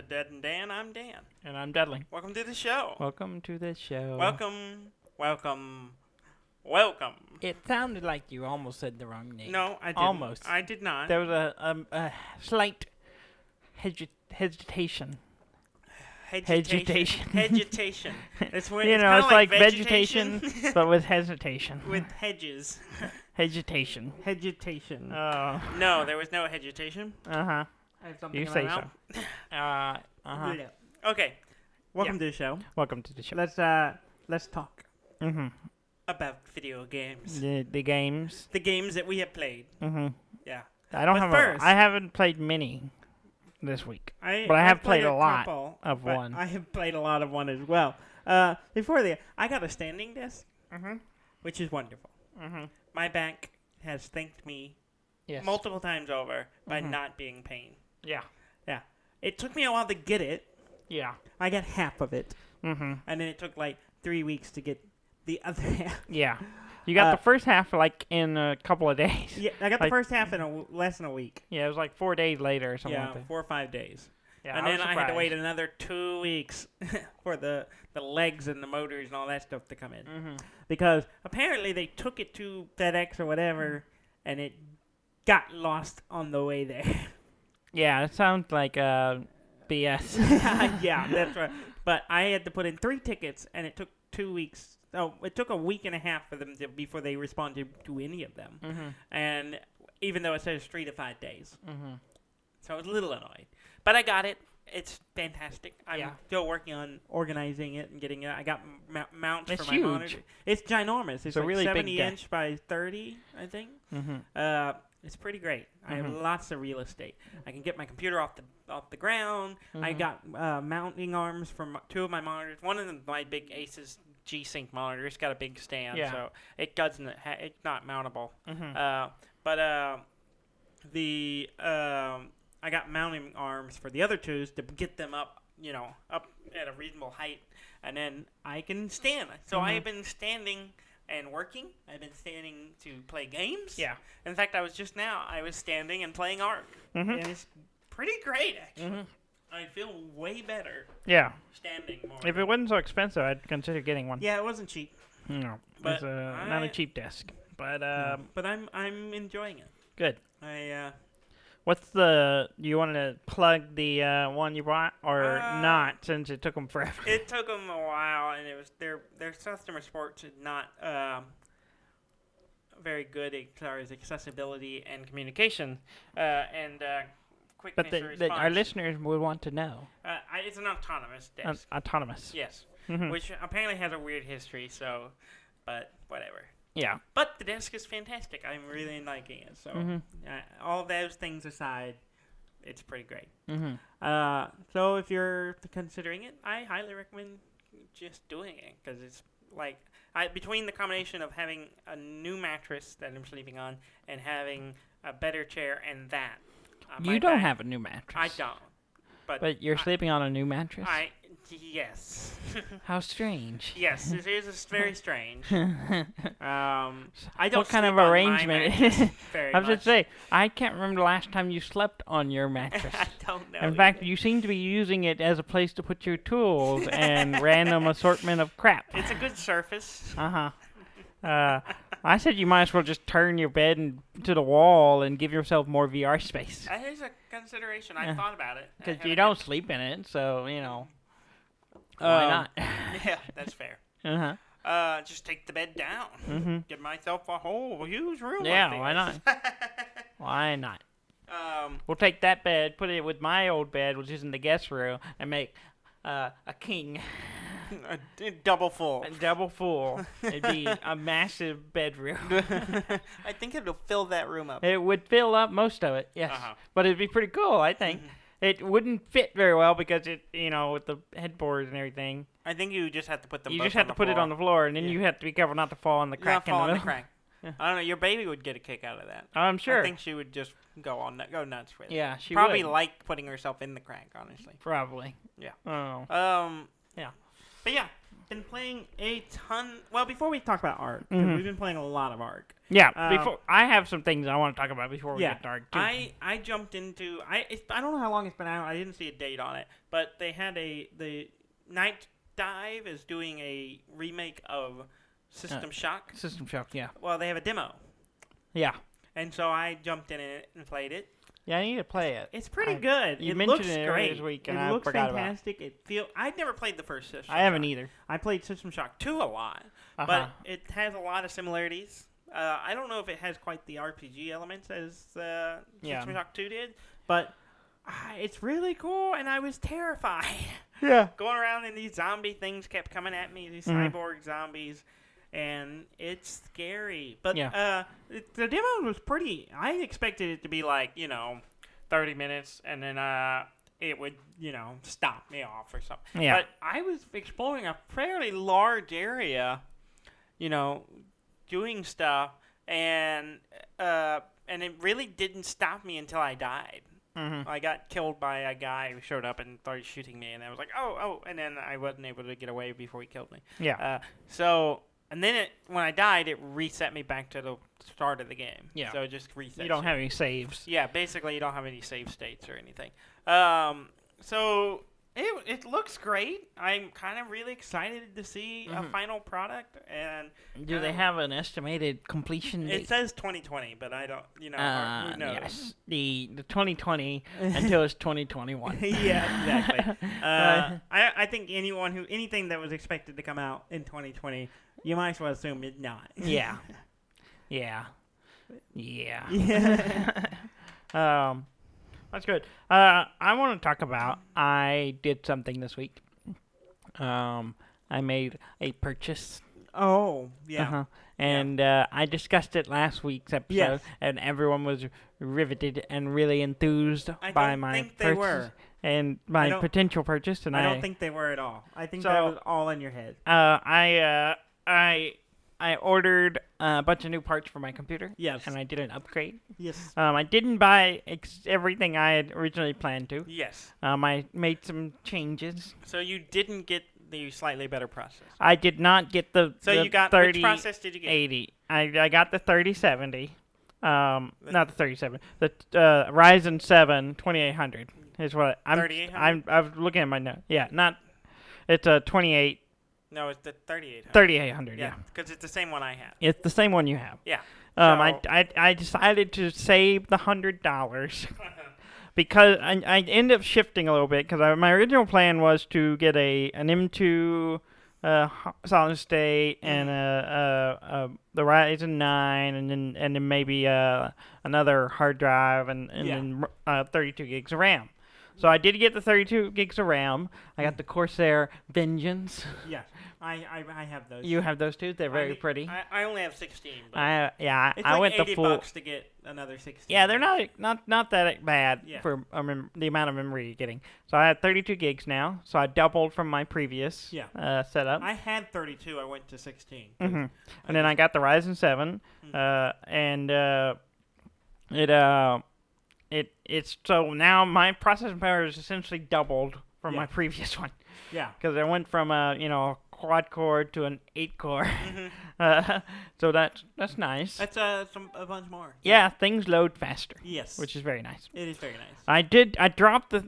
to Dead and Dan. I'm Dan. And I'm Dudley. Welcome to the show. Welcome to the show. Welcome. It sounded like you almost said the wrong name. No, I didn't. Almost. I did not. There was a slight hesitation. Hesitation. It's when You it's know, kinda it's like vegetation, but with hesitation. with hedges. Hesitation. Vegetation. Oh. No, there was no hesitation. Uh-huh. I have something You in say my so. mouth. Uh-huh. Okay. Welcome to the show. Welcome to the show. Let's talk Mm-hmm. about video games. The games. The games that we have played. Mm-hmm. Yeah. I don't But have first- I haven't played many this week. But I I've have played a lot couple, of but one. I have played a lot of one as well. I got a standing desk, Mm-hmm. which is wonderful. Mm-hmm. My back has thanked me Yes. multiple times over by Mhm. not being in pain. Yeah. Yeah. It took me a while to get it. Yeah. I got half of it, Mm-hmm. and then it took like 3 weeks to get the other half. Yeah. You got Uh, the first half like in a couple of days. Yeah, I got the Like- first half in less than a week. Yeah, it was like 4 days later or something Yeah, like that. 4 or 5 days. Yeah, and I then was I had to wait surprised. another 2 weeks for the legs and the motors and all that stuff to come in. Mm-hmm. Because apparently they took it to FedEx or whatever, and it got lost on the way there. Yeah, it sounds like BS. Yeah, that's right. But I had to put in 3 tickets, and it took 2 weeks. Oh, it took a week and a half for them before they responded to any of them. Mm-hmm. And even though it says 3 to 5 days, Mm-hmm. so I was a little annoyed. But I got it. It's fantastic. I'm Yeah. still working on organizing it and getting it. I got mounts It's for my huge. monitor. It's ginormous. It's a like really big 70 desk. inch by 30, I think. Mm-hmm. It's pretty great. I have Mhm. lots of real estate. I can get my computer off the ground. I Mhm. got mounting arms for 2 of my monitors. One of them, my big Asus G-Sync monitor, it's got a big stand, Yeah. so it doesn't. It's not mountable. Mm-hmm. I got mounting arms for the other 2s to get them up, up at a reasonable height, and then I can stand. So Mhm. I've been standing and working. I've been standing to play games. Yeah. In fact, I was standing and playing Ark. Mm-hmm. And it's pretty great, actually. Mm-hmm. I feel way better Yeah. standing more. If it wasn't so expensive, I'd consider getting one. Yeah, it wasn't cheap. No. But It's not a cheap desk. But But I'm enjoying it. good. I You want to plug the one you bought or not, since it took them forever? It took them a while, and it was their customer support is not very good as far as accessibility and communication and quickness But of response. our listeners would want to know. It's an autonomous desk. Autonomous. Yes, Mhm. which apparently has a weird history. So, but whatever. Yeah. But the desk is fantastic. I'm really liking it. So, Mhm. all those things aside, it's pretty great. Mm-hmm. So if you're considering it, I highly recommend just doing it because it's like between the combination of having a new mattress that I'm sleeping on and having a better chair and that. You don't have a new mattress. I don't. But you're sleeping on a new mattress? Yes. How strange. Yes, it is very strange. I don't What kind sleep of on my arrangement? mattress very I was much. just say, I can't remember the last time you slept on your mattress. I don't know. In fact, either. you seem to be using it as a place to put your tools and random assortment of crap. It's a good surface. Uh-huh. I said you might as well just turn your bed to the wall and give yourself more VR space. That is a consideration. I thought about it. I Because you haven't don't sleep in it, so, why not? Yeah, that's fair. Uh-huh. Just take the bed down. Mm-hmm. Give myself a whole huge room. Yeah, up there. why not? Why not? um, We'll take that bed, put it with my old bed, which is in the guest room, and make a king. double full. A double full. It'd be a massive bedroom. I think it'll fill that room up. It would fill up most of it, yes. Uh-huh. But it'd be pretty cool, I think. It wouldn't fit very well because it, with the headboards and everything. I think you just have to put them. You both just have on to the put it floor. on the floor, and then Yeah. you have to be careful not to fall in the Not crack in fall the in middle. the crack. Yeah. I don't know. Your baby would get a kick out of that. I'm sure. I think she would just go nuts with it. Yeah, she Probably would. like putting herself in the crack, honestly. Probably. Yeah. Oh. Um. Yeah. But yeah, been playing a ton. Well, before we talk about Ark, 'cause Mhm. we've been playing a lot of Ark. Yeah, before I have some things I want to talk about before we Yeah, get dark. Too. I jumped into I don't know how long it's been out. I didn't see a date on it, but they had the Night Dive is doing a remake of System Shock. System Shock, yeah. Well, they have a demo, Yeah. and so I jumped in it and played it. Yeah, I need to play it. It's pretty good. You It mentioned looks it earlier great. this week, and it I looks forgot about it. fantastic. I'd never played the first System I haven't Shock. either. I played System Shock 2 a lot, Uh-huh. but it has a lot of similarities. I don't know if it has quite the RPG elements as System Shock 2 did, but it's really cool, and I was terrified. Yeah. Going around and these zombie things kept coming at me, these cyborg zombies, and it's scary. But the demo was pretty... I expected it to be like, 30 minutes, and then it would, stop me off or something. Yeah. But I was exploring a fairly large area, doing stuff, and it really didn't stop me until I died. Mm-hmm. I got killed by a guy who showed up and started shooting me, and I was like, oh, and then I wasn't able to get away before he killed me. Yeah. And then when I died, it reset me back to the start of the game. Yeah. So it just resets. You don't have any saves. Yeah, basically you don't have any save states or anything. So it looks great. I'm kind of really excited to see a final product. And Do they have an estimated completion date? it says 2020, but I don't. Who knows? Yes, the 2020 until it's 2021. Yeah, exactly. I think anything that was expected to come out in 2020, you might as well assume it's not. Yeah. Yeah. That's good. I want to talk about. I did something this week. I made a purchase. Oh, yeah. Uh-huh. And I discussed it last week's episode, Yes. and everyone was riveted and really enthused by don't my think they purchase were. and I my don't- potential purchase. And I don't think they were at all. I think So- that was all in your head. I ordered a bunch of new parts for my computer. Yes. And I did an upgrade. Yes. I didn't buy everything I had originally planned to. Yes. I made some changes. So you didn't get the slightly better process. I did not get the So the you got 30, which process did you get? 80. I got the 3070. Not the 37. The Ryzen 7 2800 is what I'm. 3800? I was looking at my note. Yeah, not. It's a 28. No, it's the 3800. 3800. Yeah. because it's the same one I had. It's the same one you have. Yeah. I decided to save the $100 because I ended up shifting a little bit because my original plan was to get an M2 solid state and the Ryzen 9 and then maybe another hard drive and then 32 gigs of RAM. So I did get the 32 gigs of RAM. I got the Corsair Vengeance. Yeah. I have those. You have those too? They're very pretty. I only have 16. But I it's like like went $80 the full. to get another 16. Yeah, they're not that bad Yeah. for the amount of memory you're getting. So I have 32 gigs now. So I doubled from my previous setup. I had 32. I went to 16. Mm-hmm. And then I got the Ryzen 7, and it's so now my processing power is essentially doubled from my previous one. Yeah. Because I went from a quad core to an 8 core. Mm-hmm. So that's nice. That's a bunch more. Yeah, things load faster. Yes. Which is very nice. It is very nice. I dropped I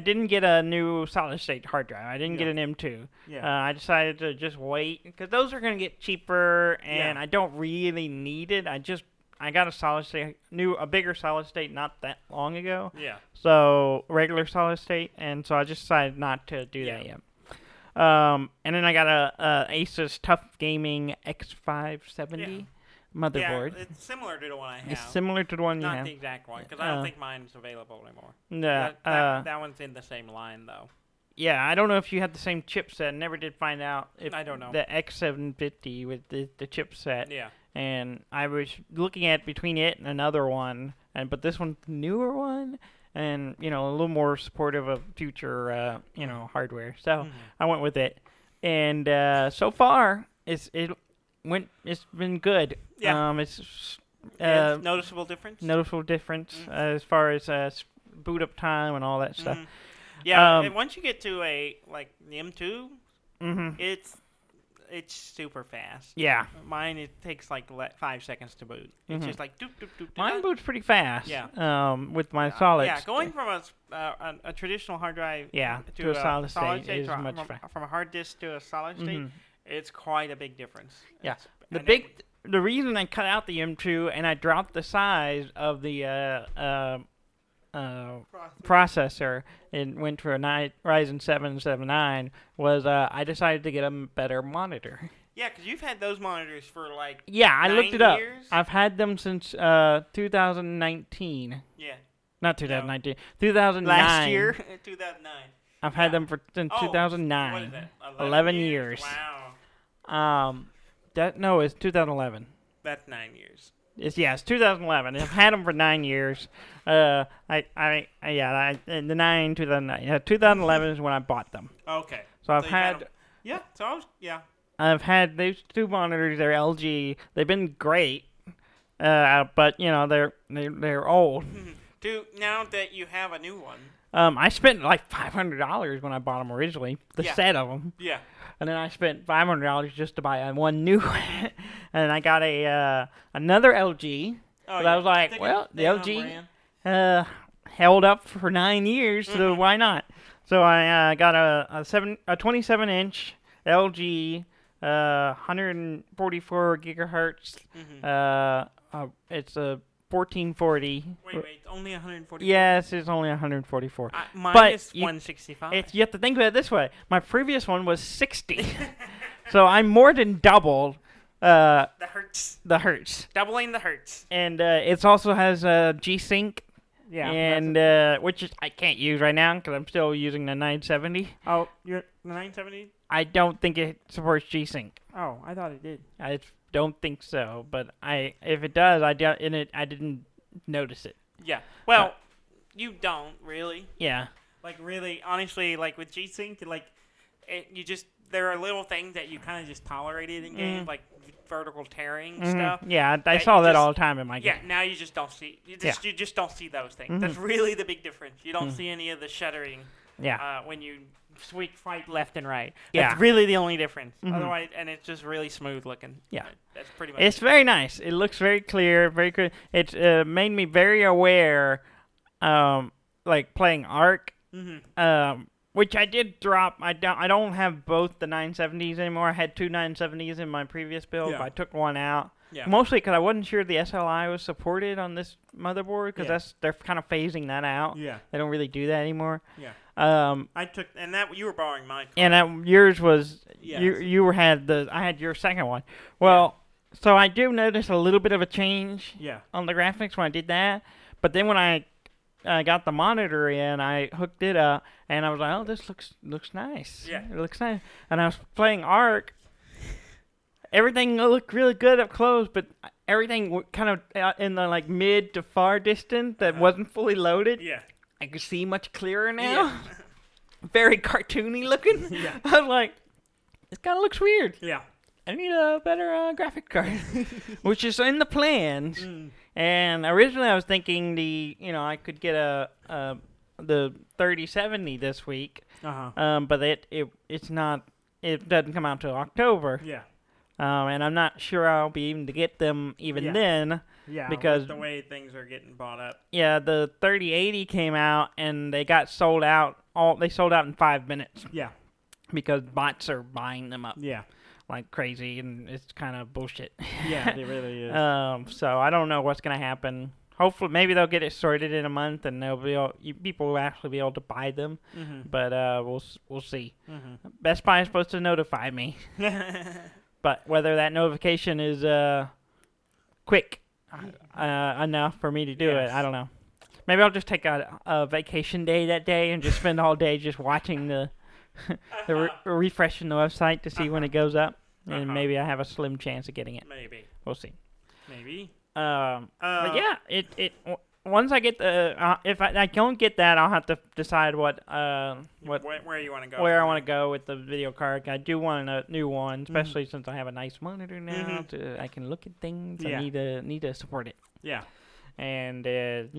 didn't get a new solid state hard drive. I didn't get an M2. Yeah. I decided to just wait because those are going to get cheaper and I don't really need it. I got a solid state, a bigger solid state not that long ago. Yeah. So regular solid state, and so I just decided not to do that yet. And then I got a Asus Tough Gaming X570 motherboard. Yeah, it's similar to the one I have. It's similar to the one you Not have. the exact one, because I don't think mine's available anymore. No, that one's in the same line, though. Yeah, I don't know if you had the same chipset. Never did find out if I don't know. the X750 with the chipset. Yeah. And I was looking at between it and another one, but this one's the newer one, and a little more supportive of future hardware. So I went with it, and so far it's been good. Yeah. It's noticeable difference. Noticeable difference as far as boot up time and all that stuff. Yeah, and once you get to the M2, Mm-hmm. It's super fast. Yeah. Mine, it takes like 5 seconds to boot. It's Mhm. just like doop doop doop. Mine boots pretty fast. Yeah. With my solid. Yeah, going from a traditional hard drive to a solid state is from, much from, faster. from a hard disk to a solid state, Mhm. it's quite a big difference. Yeah. It's- The and big the reason I cut out the M2 and I dropped the size of the processor and went for a Ryzen 7 79 was I decided to get a better monitor. Yeah, because you've had those monitors for like Yeah, I 9 looked it up. years? I've had them since 2019. Yeah. Not 2019. 2009. Last year, 2009. I've had them since Oh, 2009. What is that? 11 years. Wow. It's 2011. That's 9 years. It's 2011. I've had them for 9 years. In the 2009. Yeah, 2011 is when I bought them. Okay. So I've you've had had 'em- Yeah. So I was. Yeah. I've had these two monitors. They're LG. They've been great. But they're old. Now that you have a new one. I spent like $500 when I bought them originally. The Yeah. set of them. Yeah. And then I spent $500 just to buy one new one. And I got another LG. Oh, But I was like, well, the on LG brand. held up for 9 years, so why not? So I got a 27-inch LG, 144 gigahertz. It's a 1440. Wait, only 140. Yes, it's only 144. Mine But is you- 165. You have to think about it this way. My previous one was 60. So I'm more than doubled the Hurtz. the hertz. Doubling the Hurtz. And it also has G-Sync, Yeah. and which I can't use right now because I'm still using the 970. You're the 970? I don't think it supports G-Sync. Oh, I thought it did. I don't think so, but if it does, I didn't notice it. Yeah. Well, you don't really. Yeah. Like really, honestly, like with G-Sync, there are little things that you kind of just tolerated in games, like vertical tearing stuff. Yeah, I that saw you that just- all the time in my game. Yeah, now you just don't see. You just don't see those things. That's really the big difference. You don't see any of the shuddering. Yeah. When you fight left and right. Yeah. That's really the only difference. Otherwise, and it's just really smooth looking. Yeah. That's pretty much. It's very nice. It looks very clear, very good. It's made me very aware, like playing Ark, which I did drop. I don't have both the 970s anymore. I had two 970s in my previous build, Yeah. but I took one out. Yeah. Mostly because I wasn't sure the SLI was supported on this motherboard, because they're kind of phasing that out. Yeah. They don't really do that anymore. Yeah. I took, and that you were borrowing my car. And yours was Yes. I had your second one. Well, so I do notice a little bit of a change Yeah. on the graphics when I did that. But then when I got the monitor in, I hooked it up, and I was like, oh, this looks nice. Yeah. It looks nice. And I was playing Ark. Everything looked really good up close, but everything kind of in the like mid to far distance that wasn't fully loaded. Yeah. I could see much clearer now. Yeah. Very cartoony looking. Yeah. I was like, this kind of looks weird. Yeah. I need a better graphic card, which is in the plans. And originally I was thinking I could get the 3070 this week, but it's not. It doesn't come out till October. Yeah. And I'm not sure I'll be able to get them even then. Yeah. Because with the way things are getting bought up. Yeah, the 3080 came out and they got sold out. They sold out in 5 minutes. Yeah. Because bots are buying them up Yeah. like crazy, and it's kind of bullshit. Yeah, it really is. So I don't know what's gonna happen. Hopefully, maybe they'll get it sorted in a month, and people will actually be able to buy them. But we'll see. Best Buy is supposed to notify me, but whether that notification is quick enough for me to do it, I don't know. Maybe I'll just take a vacation day that day and just spend all day just watching the refreshing the website to see when it goes up, and maybe I have a slim chance of getting it. Maybe. We'll see. Maybe. But yeah, once I get if I don't get that, I'll have to decide where you want to go. where I want to go with the video card. I do want a new one, especially since I have a nice monitor now. I can look at things. Yeah. I need to support it. Yeah. And it's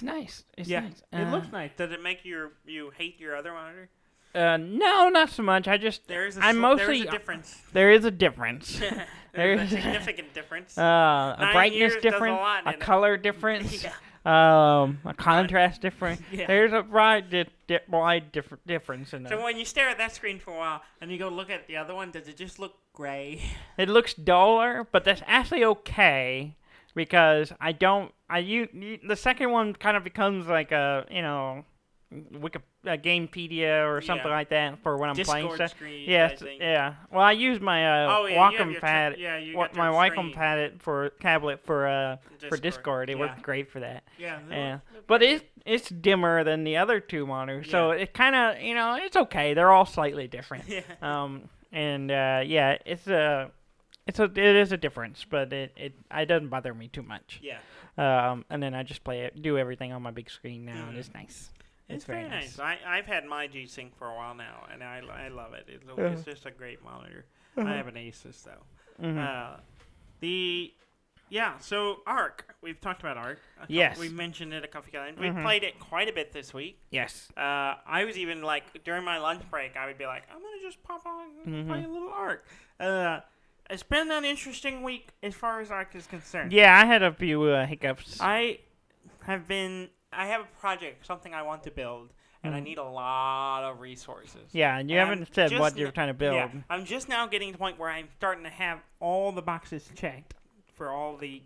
nice. It's nice. It looks nice. Does it make you hate your other monitor? No, not so much. I just There's a difference. there is a difference. There's a significant difference. A 9 brightness years does difference, a lot in it. color difference, Yeah. a contrast difference. Yeah. There's a wide difference in So it. when you stare at that screen for a while and you go look at the other one, does it just look gray? It looks duller, but that's actually okay because the second one kind of becomes like a Gamepedia or something like that for when I'm playing Discord stuff. screen. Yes, I think. yeah. Well, I use my you have Wacom your pad. you got My your Wacom screen. tablet for Discord. It Yeah. works great for that. Yeah. Yeah, but it's dimmer than the other two monitors, so it kind of it's okay. They're all slightly different. Yeah. It is a difference, but it doesn't bother me too much. Yeah. And then I just do everything on my big screen now, and it's nice. It's very nice. I've had my G-Sync for a while now, and I love it. It's just a great monitor. I have an Asus though. So Ark. We've talked about Ark. Yes. We've mentioned it a couple times. We played it quite a bit this week. Yes. I was even like during my lunch break, I would be like, I'm gonna just pop on and play a little Ark. It's been an interesting week as far as Ark is concerned. Yeah, I had a few hiccups. I have a project, something I want to build, and I need a lot of resources. Yeah, and you haven't said what you're trying to build. Yeah, I'm just now getting to the point where I'm starting to have all the boxes checked for all the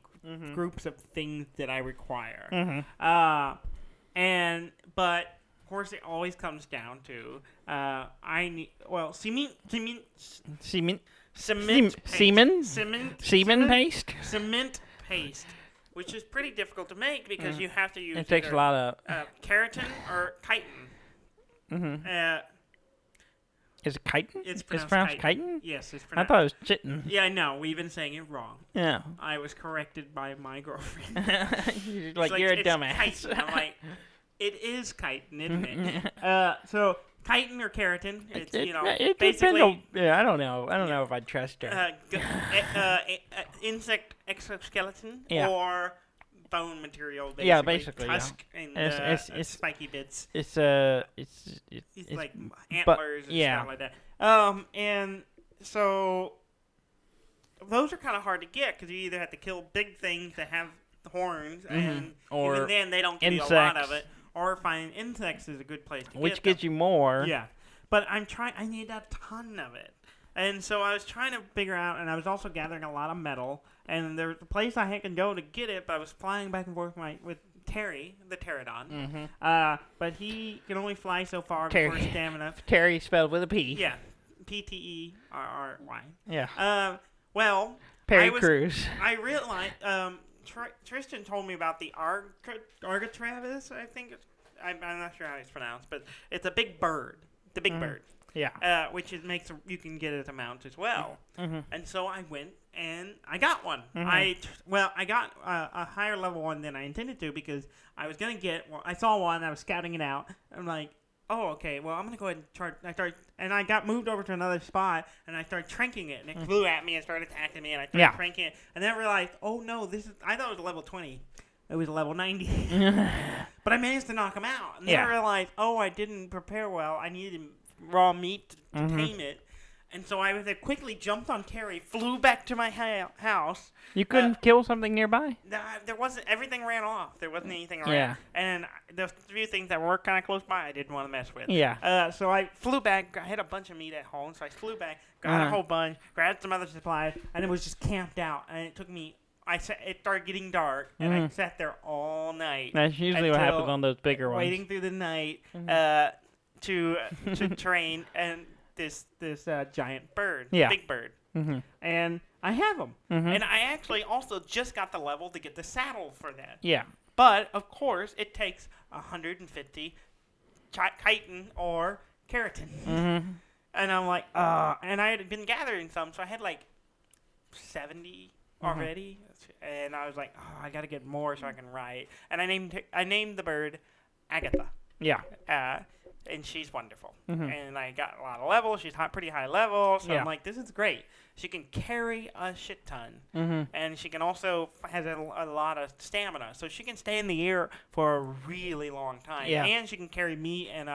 groups of things that I require. But of course it always comes down to I need cement paste, which is pretty difficult to make because you have to use it takes a lot of keratin or chitin. Is it chitin? It's pronounced chitin? Yes, it's I pronounced. thought it was chitin. Yeah, I know. We've been saying it wrong. Yeah. I was corrected by my girlfriend. You're a dumbass. Chitin. I'm like, it is chitin, isn't it? So chitin or keratin. It's basically. I don't know. I don't know if I trust her. Insect exoskeleton Yeah. or bone material. Basically. Yeah, basically. Tusk and It's spiky bits. It's like antlers and stuff like that. And so those are kind of hard to get because you either have to kill big things that have horns, and or even then they don't give you a lot of it. Or find insects is a good place to which get gets you more. Yeah, but I need a ton of it. And so I was trying to figure out, and I was also gathering a lot of metal. And there's a place I can go to get it, but I was flying back and forth with Terry, the pterodon. But he can only fly so far before stamina. Terry spelled with a P. Yeah, Pterry. Yeah. Perry Cruz. I realized Tristan told me about the Argatravis. I think I'm not sure how it's pronounced, but it's a big bird. The big bird. Yeah. Which you can get it to mount as well. And so I went and I got one. I got a higher level one than I intended to because I was gonna I saw one. I was scouting it out. I'm like, oh, okay. Well, I'm gonna go ahead and try. I got moved over to another spot and I started tranking it, and it flew at me and started attacking me, and I started tranking it, and then I realized, oh no, I thought it was a level 20. It was a level 90. But I managed to knock him out, and then I realized, oh, I didn't prepare well. I needed raw meat to tame it. And so I quickly jumped on Terry, flew back to my house. You couldn't kill something nearby? There wasn't. Everything ran off. There wasn't anything around. Yeah. And the few things that were kind of close by, I didn't want to mess with. Yeah. So I flew back. I had a bunch of meat at home, so I flew back, got a whole bunch, grabbed some other supplies, and it was just camped out. And it took me. It started getting dark, and I sat there all night. That's usually what happens on those bigger ones. Waiting through the night to train and this giant bird, big bird, and I have them. And I actually also just got the level to get the saddle for that. Yeah. But of course, it takes 150 chitin or keratin. And I'm like, and I had been gathering some, so I had like 70 already, and I was like, oh, I got to get more so I can write. And I named the bird Agatha. Yeah. and she's wonderful. Mm-hmm. And I got a lot of levels. She's pretty high level, so Yeah. I'm like, this is great. She can carry a shit ton, Mm-hmm. and she can also has a lot of stamina, so she can stay in the air for a really long time. Yeah. And she can carry me and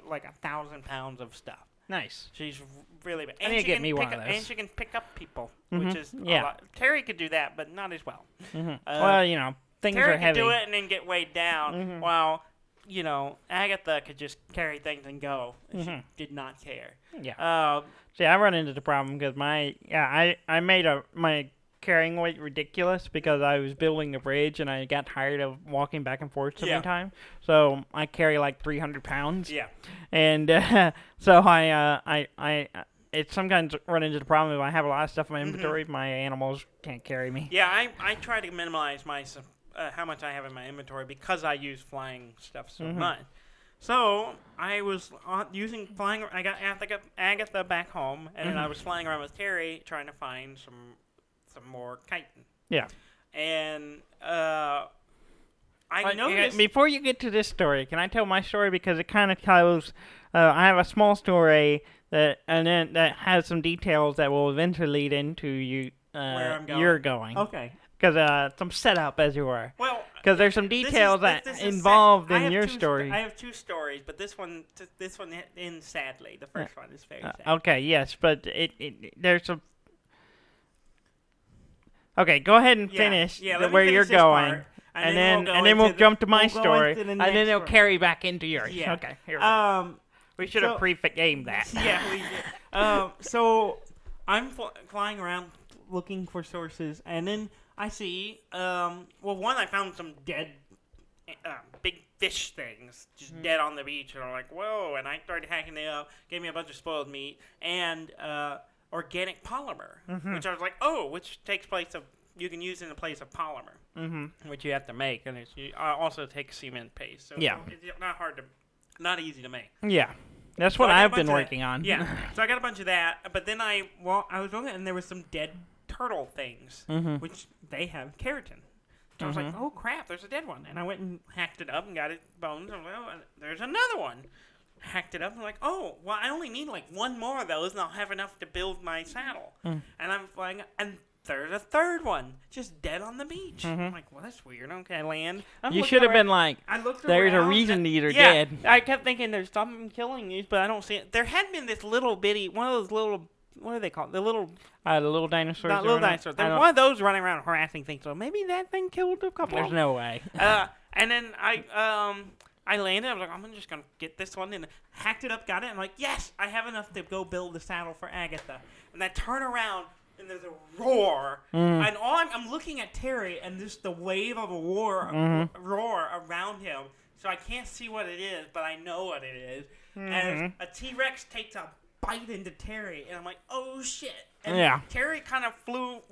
like 1,000 pounds of stuff. Nice. She's really big. I need to get me one of And those. she can pick up people, Mhm. which is Yeah. a lot. Terry could do that, but not as well. Mm-hmm. Well, things Terry are heavy. could do it and then get weighed down, Mhm. while, Agatha could just carry things and go. And Mhm. she did not care. Yeah. See, I run into the problem because I made my carrying weight ridiculous because I was building the bridge and I got tired of walking back and forth so Yeah. many times. So I carry like 300 pounds. Yeah. And so I sometimes run into the problem if I have a lot of stuff in my inventory, my animals can't carry me. Yeah, I try to minimize my how much I have in my inventory because I use flying stuff so much. So I was using flying. I got Agatha back home, and then I was flying around with Terry trying to find some more chitin. Yeah. And I noticed. Before you get to this story, can I tell my story because it kind of tells? I have a small story that has some details that will eventually lead into you. Where I'm going? You're going. Okay. Because some setup, as you were. Well, because there's some details this that is involved I in have your two story. I have two stories, but this one ends sadly. The first one is very sad. Okay, yes, but there's some. Okay, go ahead and finish let me where finish you're this going, part, and then we'll jump to my story, and then it'll carry back into yours. Yeah. Okay, here we go. We should have pre-gamed that. Yeah, we did. So I'm flying around looking for sources, and then I see, one, I found some dead big fish things just dead on the beach, and I'm like, whoa, and I started hacking it up, gave me a bunch of spoiled meat, and organic polymer, which I was like, which takes place of, you can use in the place of polymer, which you have to make, and it also takes cement paste, so yeah. it's not easy to make. Yeah. That's what I've been working on. Yeah, so I got a bunch of that, but then I was looking, and there was some dead turtle things, which they have keratin. So I was like, oh crap, there's a dead one. And I went and hacked it up and got its bones. And there's another one. Hacked it up and I'm like, oh, well, I only need like one more of those and I'll have enough to build my saddle. And I'm flying, and there's a third one just dead on the beach. I'm like, well, that's weird. Okay, I land. You should have been like, there's a reason these are dead. I kept thinking there's something killing these, but I don't see it. There had been this little bitty, one of those little, what are they called? The little dinosaurs. Not little dinosaurs. There's one of those running around harassing things. So maybe that thing killed a couple. There's no way. And then I landed. I was like, I'm just gonna get this one, and hacked it up. Got it. I'm like, yes, I have enough to go build the saddle for Agatha. And I turn around, and there's a roar, and I'm looking at Terry, and just the wave of a roar around him. So I can't see what it is, but I know what it is. And a T-Rex takes a bite into Terry, and I'm like, oh shit. And Terry kind of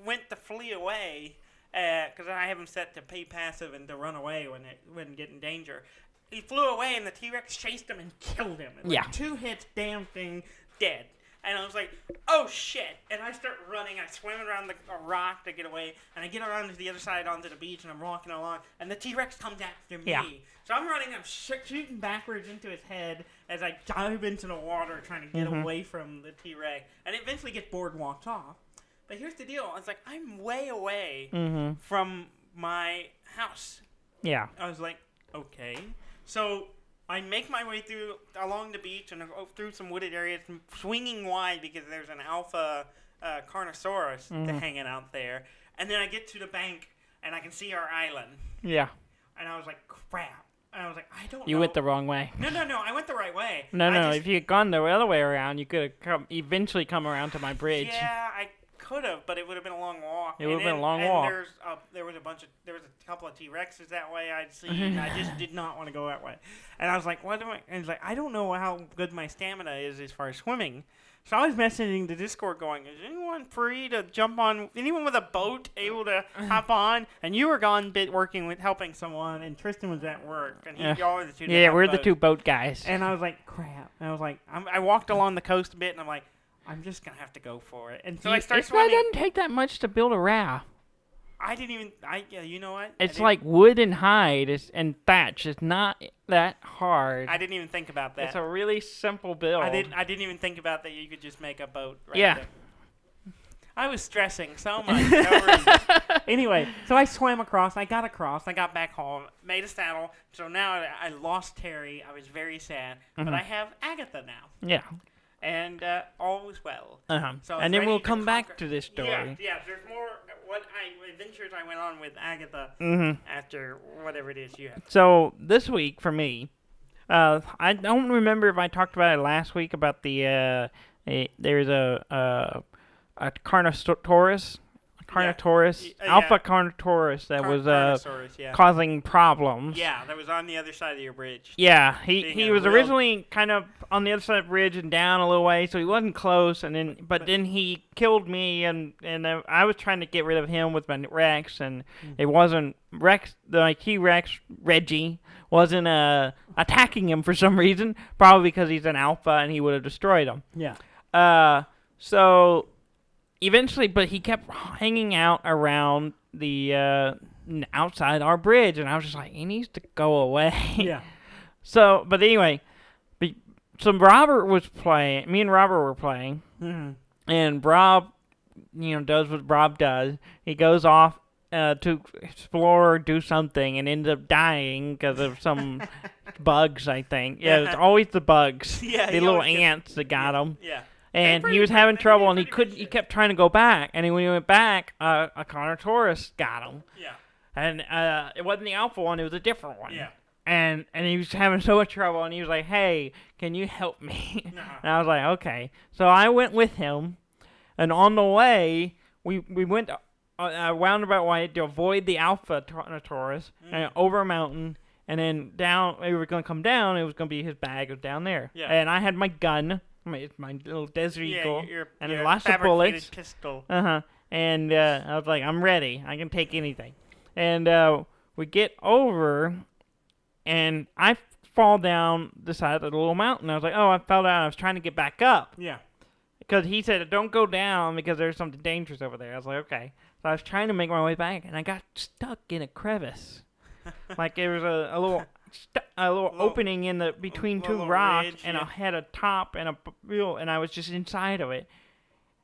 went to flee away, because I have him set to pay passive and to run away when get in danger. He flew away, and the T-Rex chased him and killed him. And like 2 hits, damn thing, dead. And I was like, oh shit. And I start running. I swim around a rock to get away. And I get around to the other side onto the beach, and I'm walking along. And the T-Rex comes after me. Yeah. So I'm running. I'm shooting backwards into his head as I dive into the water trying to get away from the T-Rex. And it eventually gets bored and walks off. But here's the deal. It's like, I'm way away from my house. Yeah. I was like, okay. So I make my way along the beach and go through some wooded areas, swinging wide because there's an alpha Carnosaurus hanging out there. And then I get to the bank, and I can see our island. Yeah. And I was like, crap. And I was like, I don't know. You went the wrong way. No. I went the right way. No. If you had gone the other way around, you could have eventually come around to my bridge. Yeah, I could have, but it would have been a long walk. It would have been a long walk. There was a couple of T-Rexes that way I'd seen. I just did not want to go that way. And I was like, what do I? And it's like, I don't know how good my stamina is as far as swimming. So I was messaging the Discord going, is anyone free to jump on? Anyone with a boat able to hop on? And you were gone working with helping someone, and Tristan was at work, and y'all were the two. Yeah, we're the two boat guys. And I was like, crap. And I was like, I walked along the coast a bit, and I'm like, I'm just gonna have to go for it. And so I started swimming. It doesn't take that much to build a raft. I didn't even. You know what? It's like wood and hide and thatch. It's not that hard. I didn't even think about that. It's a really simple build. I didn't even think about that. You could just make a boat. Right Yeah. There. I was stressing so much. For no reason. Anyway, so I swam across. I got across. I got back home. Made a saddle. So now I lost Terry. I was very sad. But I have Agatha now. Yeah. And all was well. So and then we'll come back to this story. Yeah. There's more adventures I went on with Agatha after whatever it is you have. So this week for me, I don't remember if I talked about it last week about there's a Carnotaurus, Alpha Carnotaurus that was causing problems. Yeah, that was on the other side of your bridge. Yeah, he was originally kind of on the other side of the bridge and down a little way, so he wasn't close. And then he killed me, and I was trying to get rid of him with my Rex, and it wasn't Rex. The T-Rex Reggie wasn't attacking him for some reason, probably because he's an alpha and he would have destroyed him. Yeah. So eventually, but he kept hanging out around the outside our bridge, and I was just like, he needs to go away. Yeah. So, but anyway, Robert was playing. Me and Robert were playing, and Rob, does what Rob does. He goes off to explore or do something, and ends up dying because of some bugs, I think. Yeah, it's always the bugs. Yeah, the little ants that got him. Yeah. And he was having trouble, and he kept trying to go back. And when he went back, a Carnotaurus got him. Yeah. And it wasn't the alpha one; it was a different one. Yeah. And he was having so much trouble, and he was like, "Hey, can you help me?" And I was like, "Okay." So I went with him, and on the way, we went a roundabout way to avoid the alpha Carnotaurus, and over a mountain. And then down, we were going to come down. It was going to be his bag. It was down there. Yeah. And I had my gun. It's my little Desert Eagle, and lots of bullets. Pistol. And I was like, I'm ready. I can take anything. And we get over, and I fall down the side of the little mountain. I was like, oh, I fell down. I was trying to get back up. Yeah. Because he said, don't go down because there's something dangerous over there. I was like, okay. So I was trying to make my way back, and I got stuck in a crevice. Like there was a little opening in the between two rocks, ridge, and I had a top and a wheel, and I was just inside of it.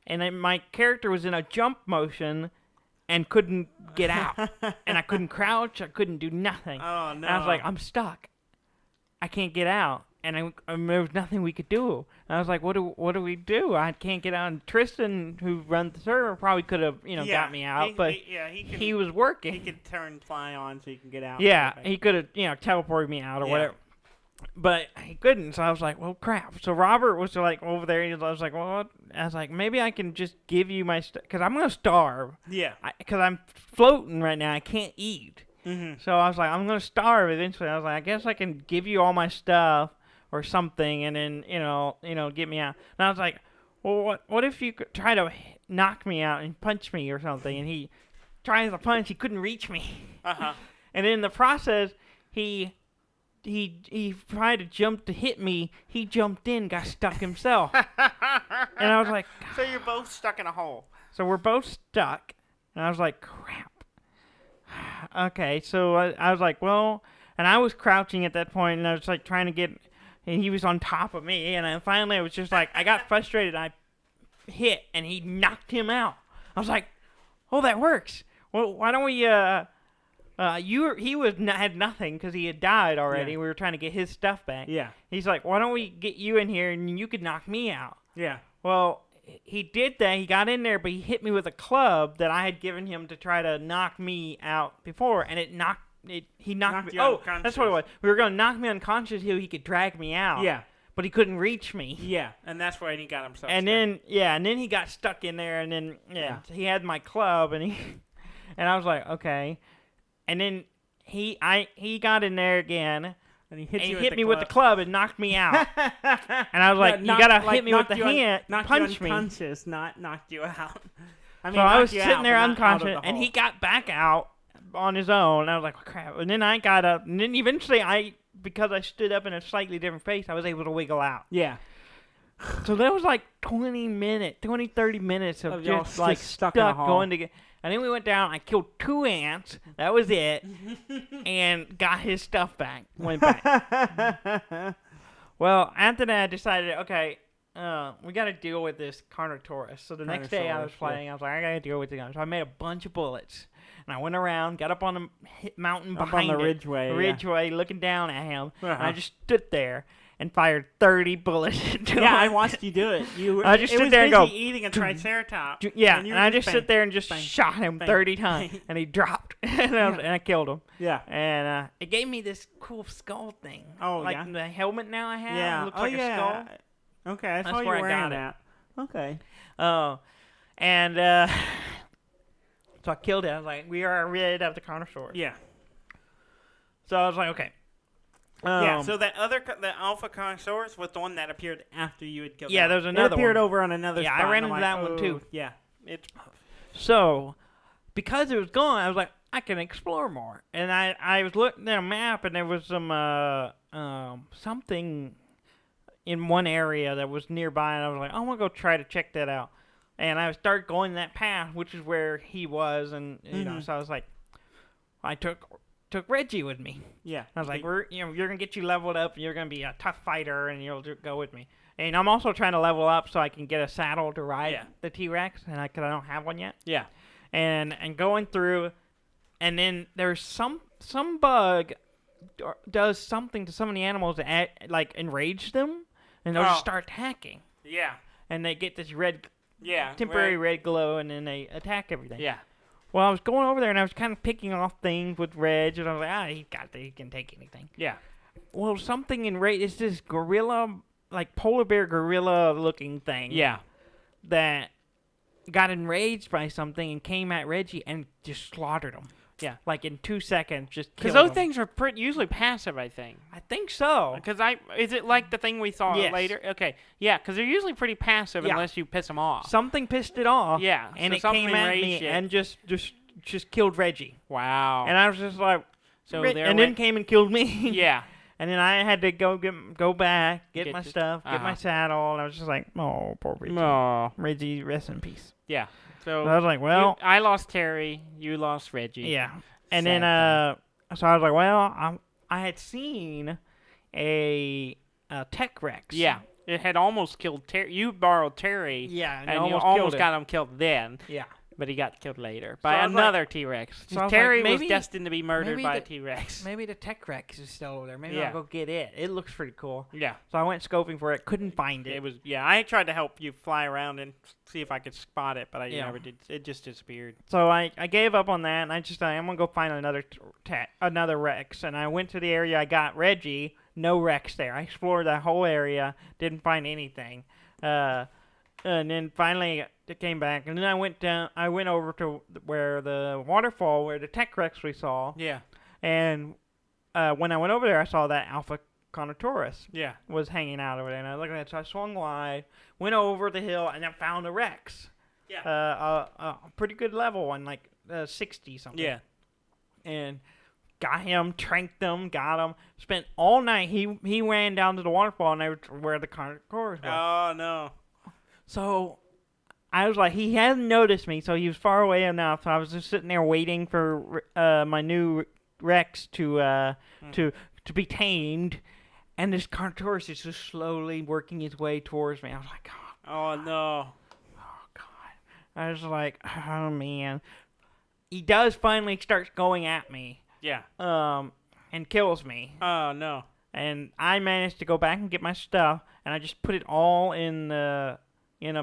And then my character was in a jump motion and couldn't get out. And I couldn't crouch. I couldn't do nothing. Oh, no. And I was like, I'm stuck. I can't get out. And there was nothing we could do. And I was like, what do we do? I can't get out. And Tristan, who runs the server, probably could have, got me out. He was working. He could turn fly on so you can get out. Yeah, he could have, teleported me out or whatever. But he couldn't, so I was like, well, crap. So Robert was like over there, and I was like, well, what? I was like, maybe I can just give you my stuff, because I'm going to starve. Yeah. Because I'm floating right now. I can't eat. Mm-hmm. So I was like, I'm going to starve eventually. I was like, I guess I can give you all my stuff or something, and then, get me out. And I was like, well, what if you could try to knock me out and punch me or something? And he tries to punch. He couldn't reach me. Uh-huh. And in the process, he tried to jump to hit me. He jumped in, got stuck himself. And I was like... So you're both stuck in a hole. So we're both stuck. And I was like, crap. Okay, so I was like, well... And I was crouching at that point, and I was like trying to get... And he was on top of me, and I was just like... I got frustrated. I hit, and he knocked him out. I was like, oh, that works. Well, why don't we... had nothing because he had died already. Yeah. We were trying to get his stuff back. Yeah. He's like, why don't we get you in here and you could knock me out? Yeah. Well, he did that. He got in there, but he hit me with a club that I had given him to try to knock me out before, and he knocked me. Oh, that's what it was. We were going to knock me unconscious so he could drag me out. Yeah. But he couldn't reach me. Yeah, and that's why he got himself. And then he got stuck in there, and then he had my club, and I was like, okay. And then he got in there again, and he hit me with the club and knocked me out. And I was like, you gotta hit me with the hand, punch me. Unconscious, not knocked you out. I mean, so I was sitting there unconscious, and he got back out on his own. And I was like, oh, crap. And then I got up, and then eventually because I stood up in a slightly different place, I was able to wiggle out. Yeah. So there was like 30 minutes of y'all just like stuck stuck in a hole. going to get. And then we went down. I killed 2 ants. That was it. And got his stuff back. Went back. Well, after that, I decided, okay, we got to deal with this Carnotaurus. So the next day I was Carnosaurus, playing, I was like, I got to deal with the gun. So I made a bunch of bullets. And I went around, got up on the mountain Up behind on the it. ridgeway. Ridgeway, looking down at him. And I Uh-huh. just stood there and fired 30 bullets into him. Yeah, I watched you do it. I just It sit was there and busy go, eating a triceratops. yeah, and you and were I just bang, sit there and just bang, shot him bang, 30 times, bang. and he dropped, and I killed him. Yeah. And it gave me this cool skull thing. Oh, like yeah? the helmet now I have. Yeah. It looks oh, like yeah. a skull. Okay, I That's saw you where I wearing got it. that. Okay. Oh, and so I killed it. I was like, we are rid of the Carnosaurus. Yeah. So I was like, okay. Yeah, so the Alpha Carnosaurus was the one that appeared after you had killed yeah, it. there's It another appeared one. over on another Yeah, I spot. ran and I'm into like, that one, too. Yeah. It's So, because it was gone, I was like, I can explore more. And I was looking at a map, and there was some something in one area that was nearby, and I was like, I'm gonna go try to check that out. And I started going that path, which is where he was, and you know, so I was like, I took Reggie with me. Yeah. I was like, you're gonna get you leveled up, and you're gonna be a tough fighter, and you'll go with me. And I'm also trying to level up so I can get a saddle to ride the T-Rex, and because I don't have one yet. Yeah. And going through, and then there's some bug does something to some of the animals that like enrage them, and they'll just start attacking, yeah. and they get this temporary right. red glow, and then they attack everything. Yeah. Well, I was going over there, and I was kind of picking off things with Reg, and I was like, he can take anything. Yeah. Well, something enraged. It's this gorilla, like polar bear gorilla looking thing. Yeah. That got enraged by something and came at Reggie and just slaughtered him. Yeah. Like in 2 seconds, just Because killed those him. things are usually passive, I think. I think so. Because is it like the thing we saw Yes. later? Okay, yeah, because they're usually pretty passive Yeah. unless you piss them off. Something pissed it off. Yeah, And so it something came at me enraged it. and just killed Reggie. Wow. And I was just like, so "Re-" there and then went- came and killed me. yeah, And then I had to go back, get my the- stuff, get my uh-huh. saddle, and I was just like, oh, poor Reggie. oh, Reggie, rest in peace. yeah. So So I was like, well, I lost Terry, you lost Reggie. yeah. And Sad then, so I was like, well, I had seen a Tech Rex. Yeah, it had almost killed Terry. You borrowed Terry. Yeah, and you almost almost killed got him killed then. Yeah. But he got killed later So I by was like- another T-Rex. so I was Terry like, was maybe- destined to be murdered maybe by a the- T-Rex. Maybe the Tech Rex is still over there. Maybe Yeah. I'll go get it. It looks pretty cool. Yeah. So I went scoping for it. Couldn't find it. It was I tried to help you fly around and see if I could spot it, but I Yeah. never did. It just disappeared. So I gave up on that, and I'm gonna go find another Rex. And I went to the area. I got Reggie. No Rex there. I explored that whole area. Didn't find anything. And then finally it came back, and then I went down. I went over to where the waterfall, where the Tech Rex we saw. Yeah. And when I went over there, I saw that Alpha Carnotaurus Yeah. was hanging out over there, and I looked at it. So I swung wide, went over the hill, and I found a Rex. Yeah. A pretty good level one, like 60 something. Yeah. And got him, tranked him, got him. Spent all night. He ran down to the waterfall, and where the Carnotaurus was. Oh no. So I was like, he hadn't noticed me, so he was far away enough. So I was just sitting there waiting for my new Rex to be tamed, and this Carnotaurus is just slowly working his way towards me. I was like, Oh no. oh God. I was like, oh man. He does finally start going at me, Yeah. and kills me. Oh no. And I managed to go back and get my stuff, and I just put it all in a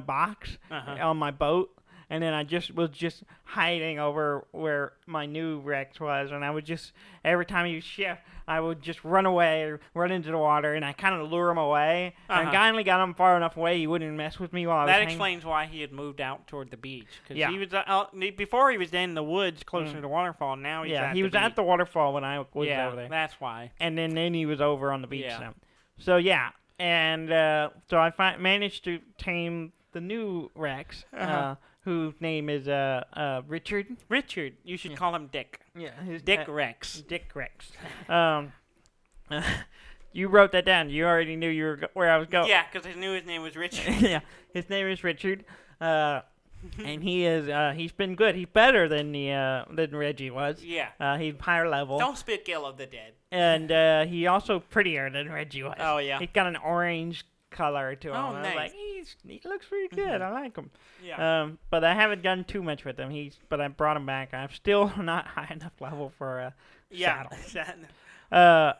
box Uh-huh. on my boat, and then I was just hiding over where my new Rex was, and I would just, every time he would shift, I would just run away, or run into the water, and I kind of lure him away. And I Uh-huh. finally got him far enough away he wouldn't mess with me while I was That hanging. explains why he had moved out toward the beach. Because Yeah. he was before he was in the woods closer to the waterfall. Now he's Yeah, at he the was beach. at the waterfall when I was yeah, over there. that's why. And then he was over on the beach Yeah. now. So yeah, and so I managed to tame the new Rex, Uh-huh. whose name is Richard. Richard, you should call him Dick. Yeah, his Dick Rex. Dick Rex. You wrote that down. You already knew where I was going. Yeah, because I knew his name was Richard. Yeah, his name is Richard, and he's been good. He's better than Reggie was. Yeah. He's higher level. Don't spit Gill of the Dead. And he also prettier than Reggie was. Oh, yeah. He's got an orange color to him. Oh, I was nice. like, he looks pretty good. I like him. Yeah. But I haven't done too much with him. But I brought him back. I'm still not high enough level for a saddle.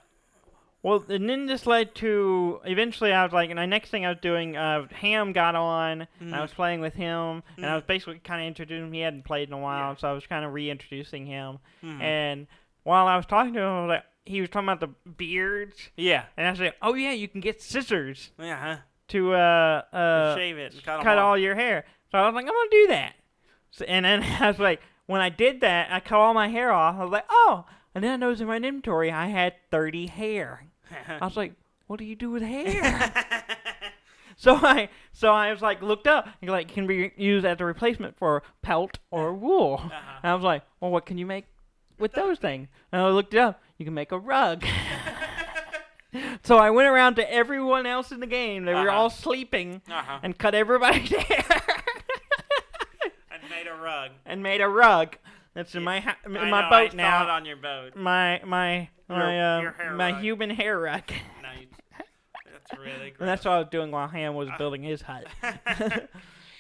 Well, and then this led to, eventually I was like, and the next thing I was doing, Ham got on, and I was playing with him, and I was basically kind of introducing him. He hadn't played in a while, so I was kind of reintroducing him. And while I was talking to him, I was like, he was talking about the beards. Yeah. And I was like, oh yeah, you can get scissors Yeah, to shave it and cut all your hair. So I was like, I'm going to do that. So, and then I was like, when I did that, I cut all my hair off. I was like, oh. And then I noticed in my inventory I had 30 hair. I was like, what do you do with hair? So I was like, looked up, and like, can be used as a replacement for pelt or wool. And I was like, well, what can you make with those things? And I looked it up. You can make a rug. So I went around to everyone else in the game. They were all sleeping and cut everybody's hair. And made a rug. That's in my my boat now. I saw it on your boat. My human hair rug. Nice. That's really great. And that's what I was doing while Ham was building his hut.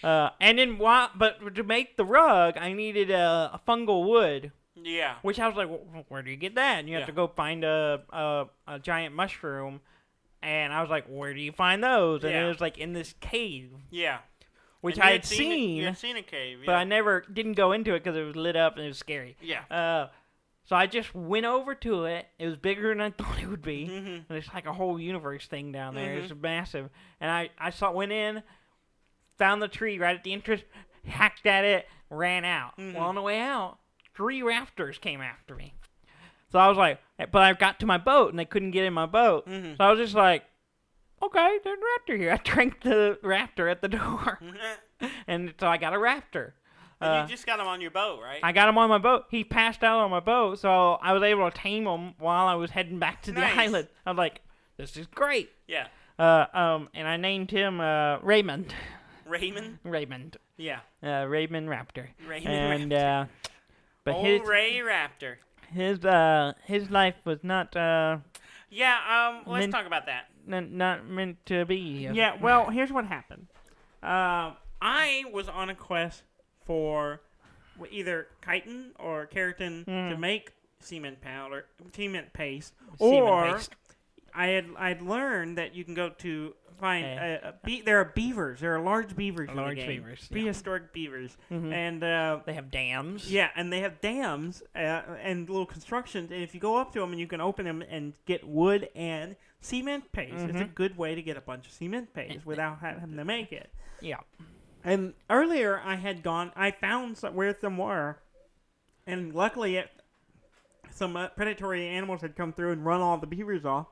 And then but to make the rug, I needed a fungal wood. Yeah. Which I was like, well, where do you get that? And you have to go find a giant mushroom. And I was like, where do you find those? And it was like in this cave. Yeah. Which I had seen. You had seen a cave, but I didn't go into it because it was lit up and it was scary. Yeah. So I just went over to it. It was bigger than I thought it would be. And it's like a whole universe thing down there. It's massive. And I went in, found the tree right at the entrance, hacked at it, ran out. Well, on the way out, 3 raptors came after me. So I was like, but I got to my boat and they couldn't get in my boat. So I was just like, okay, there's a raptor here. I tranked the raptor at the door. And so I got a raptor. And you just got him on your boat, right? I got him on my boat. He passed out on my boat, so I was able to tame him while I was heading back to the island. I was like, this is great. Yeah. And I named him Raymond. Raymond? Raymond. Yeah. Raymond Raptor. Raymond Raptor. But old Ray Raptor. His life was not let's talk about that. Not meant to be. Yeah, well, here's what happened. I was on a quest for either chitin or keratin to make cement paste, or I'd learned that you can go to find there are beavers. There are large beavers in the game. Prehistoric beavers. And they have dams. Yeah, and they have dams and little constructions. And if you go up to them and you can open them and get wood and cement paste, it's a good way to get a bunch of cement paste without having to make it. Yeah. And earlier I found where some were, and luckily some predatory animals had come through and run all the beavers off.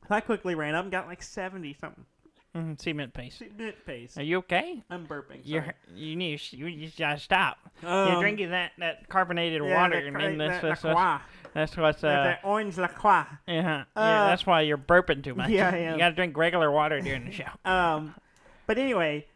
So I quickly ran up and got like 70 something. Cement paste. Cement paste. Are you okay? I'm burping. Sorry. You just stop. You're drinking that carbonated water and that's what's that orange La Croix. Yeah, that's why you're burping too much. Yeah, I am. You gotta drink regular water during the show. But anyway,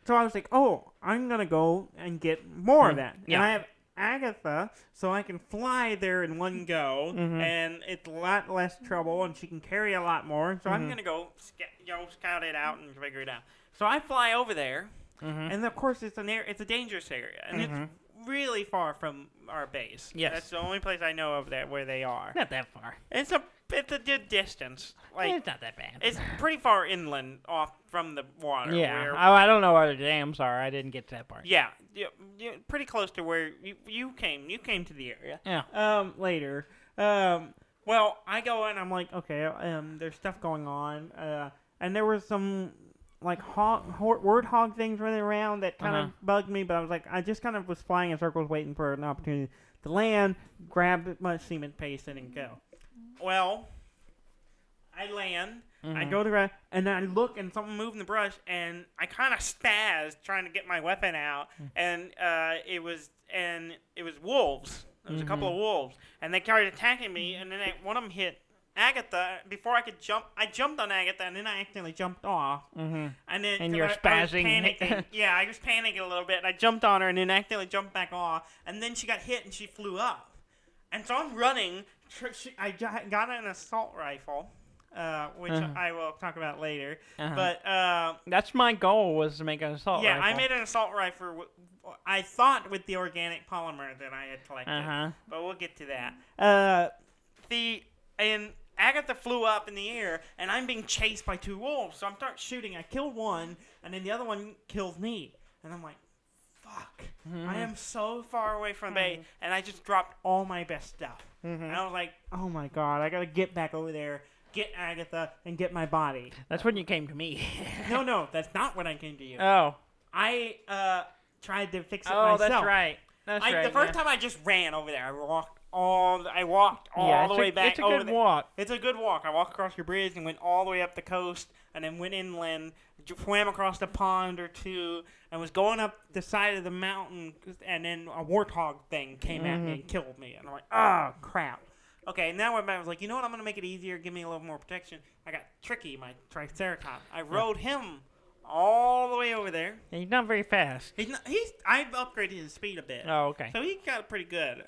so I was like, oh, I'm gonna go and get more of that. Yeah. And I have Agatha, so I can fly there in one go, and it's a lot less trouble, and she can carry a lot more. So I'm gonna go scout it out and figure it out. So I fly over there, and of course it's a dangerous area, and it's really far from our base. Yes, that's the only place I know of where they are. Not that far. It's a good distance. Like, it's not that bad. It's pretty far inland off from the water. Yeah. I don't know where the dams are. I didn't get to that part. Yeah. Pretty close to where you came. You came to the area. Yeah. Later. Well, I go in. I'm like, okay. There's stuff going on. And there was some like word hog things running around that kind of bugged me. But I was like, I just kind of was flying in circles, waiting for an opportunity to land, grab my cement paste, and then go. Well, I land, I go to ground, and I look, and something moved in the brush, and I kind of spazzed trying to get my weapon out, and it was wolves. There was a couple of wolves, and they started attacking me, and then one of them hit Agatha, before I could jump, I jumped on Agatha, and then I accidentally jumped off. Mm-hmm. And then And you're I was spazzing. panicking. Yeah, I was panicking a little bit, and I jumped on her, and then accidentally jumped back off. And then she got hit, and she flew up. And so I'm running. I got an assault rifle, which I will talk about later. But that's my goal, was to make an assault rifle. Yeah, I made an assault rifle. I thought with the organic polymer that I had collected, but we'll get to that. And Agatha flew up in the air, and I'm being chased by 2 wolves. So I'm start shooting. I killed one, and then the other one kills me, and I'm like, fuck. I am so far away from the base, and I just dropped all my best stuff. And I was like, oh my god, I gotta get back over there, get Agatha, and get my body. That's when you came to me. No, that's not when I came to you. Oh. I tried to fix it myself. Oh, that's right. The first time I just ran over there. I walked all the way back. It's a good walk. It's a good walk. I walked across your bridge and went all the way up the coast, and then went inland, swam across a pond or 2, and was going up the side of the mountain, and then a warthog thing came at me and killed me. And I'm like, oh, crap. Okay, now I was like, you know what? I'm going to make it easier, give me a little more protection. I got Tricky, my Triceratops. I rode him all the way over there. And he's not very fast. I've upgraded his speed a bit. Oh, okay. So he got pretty good.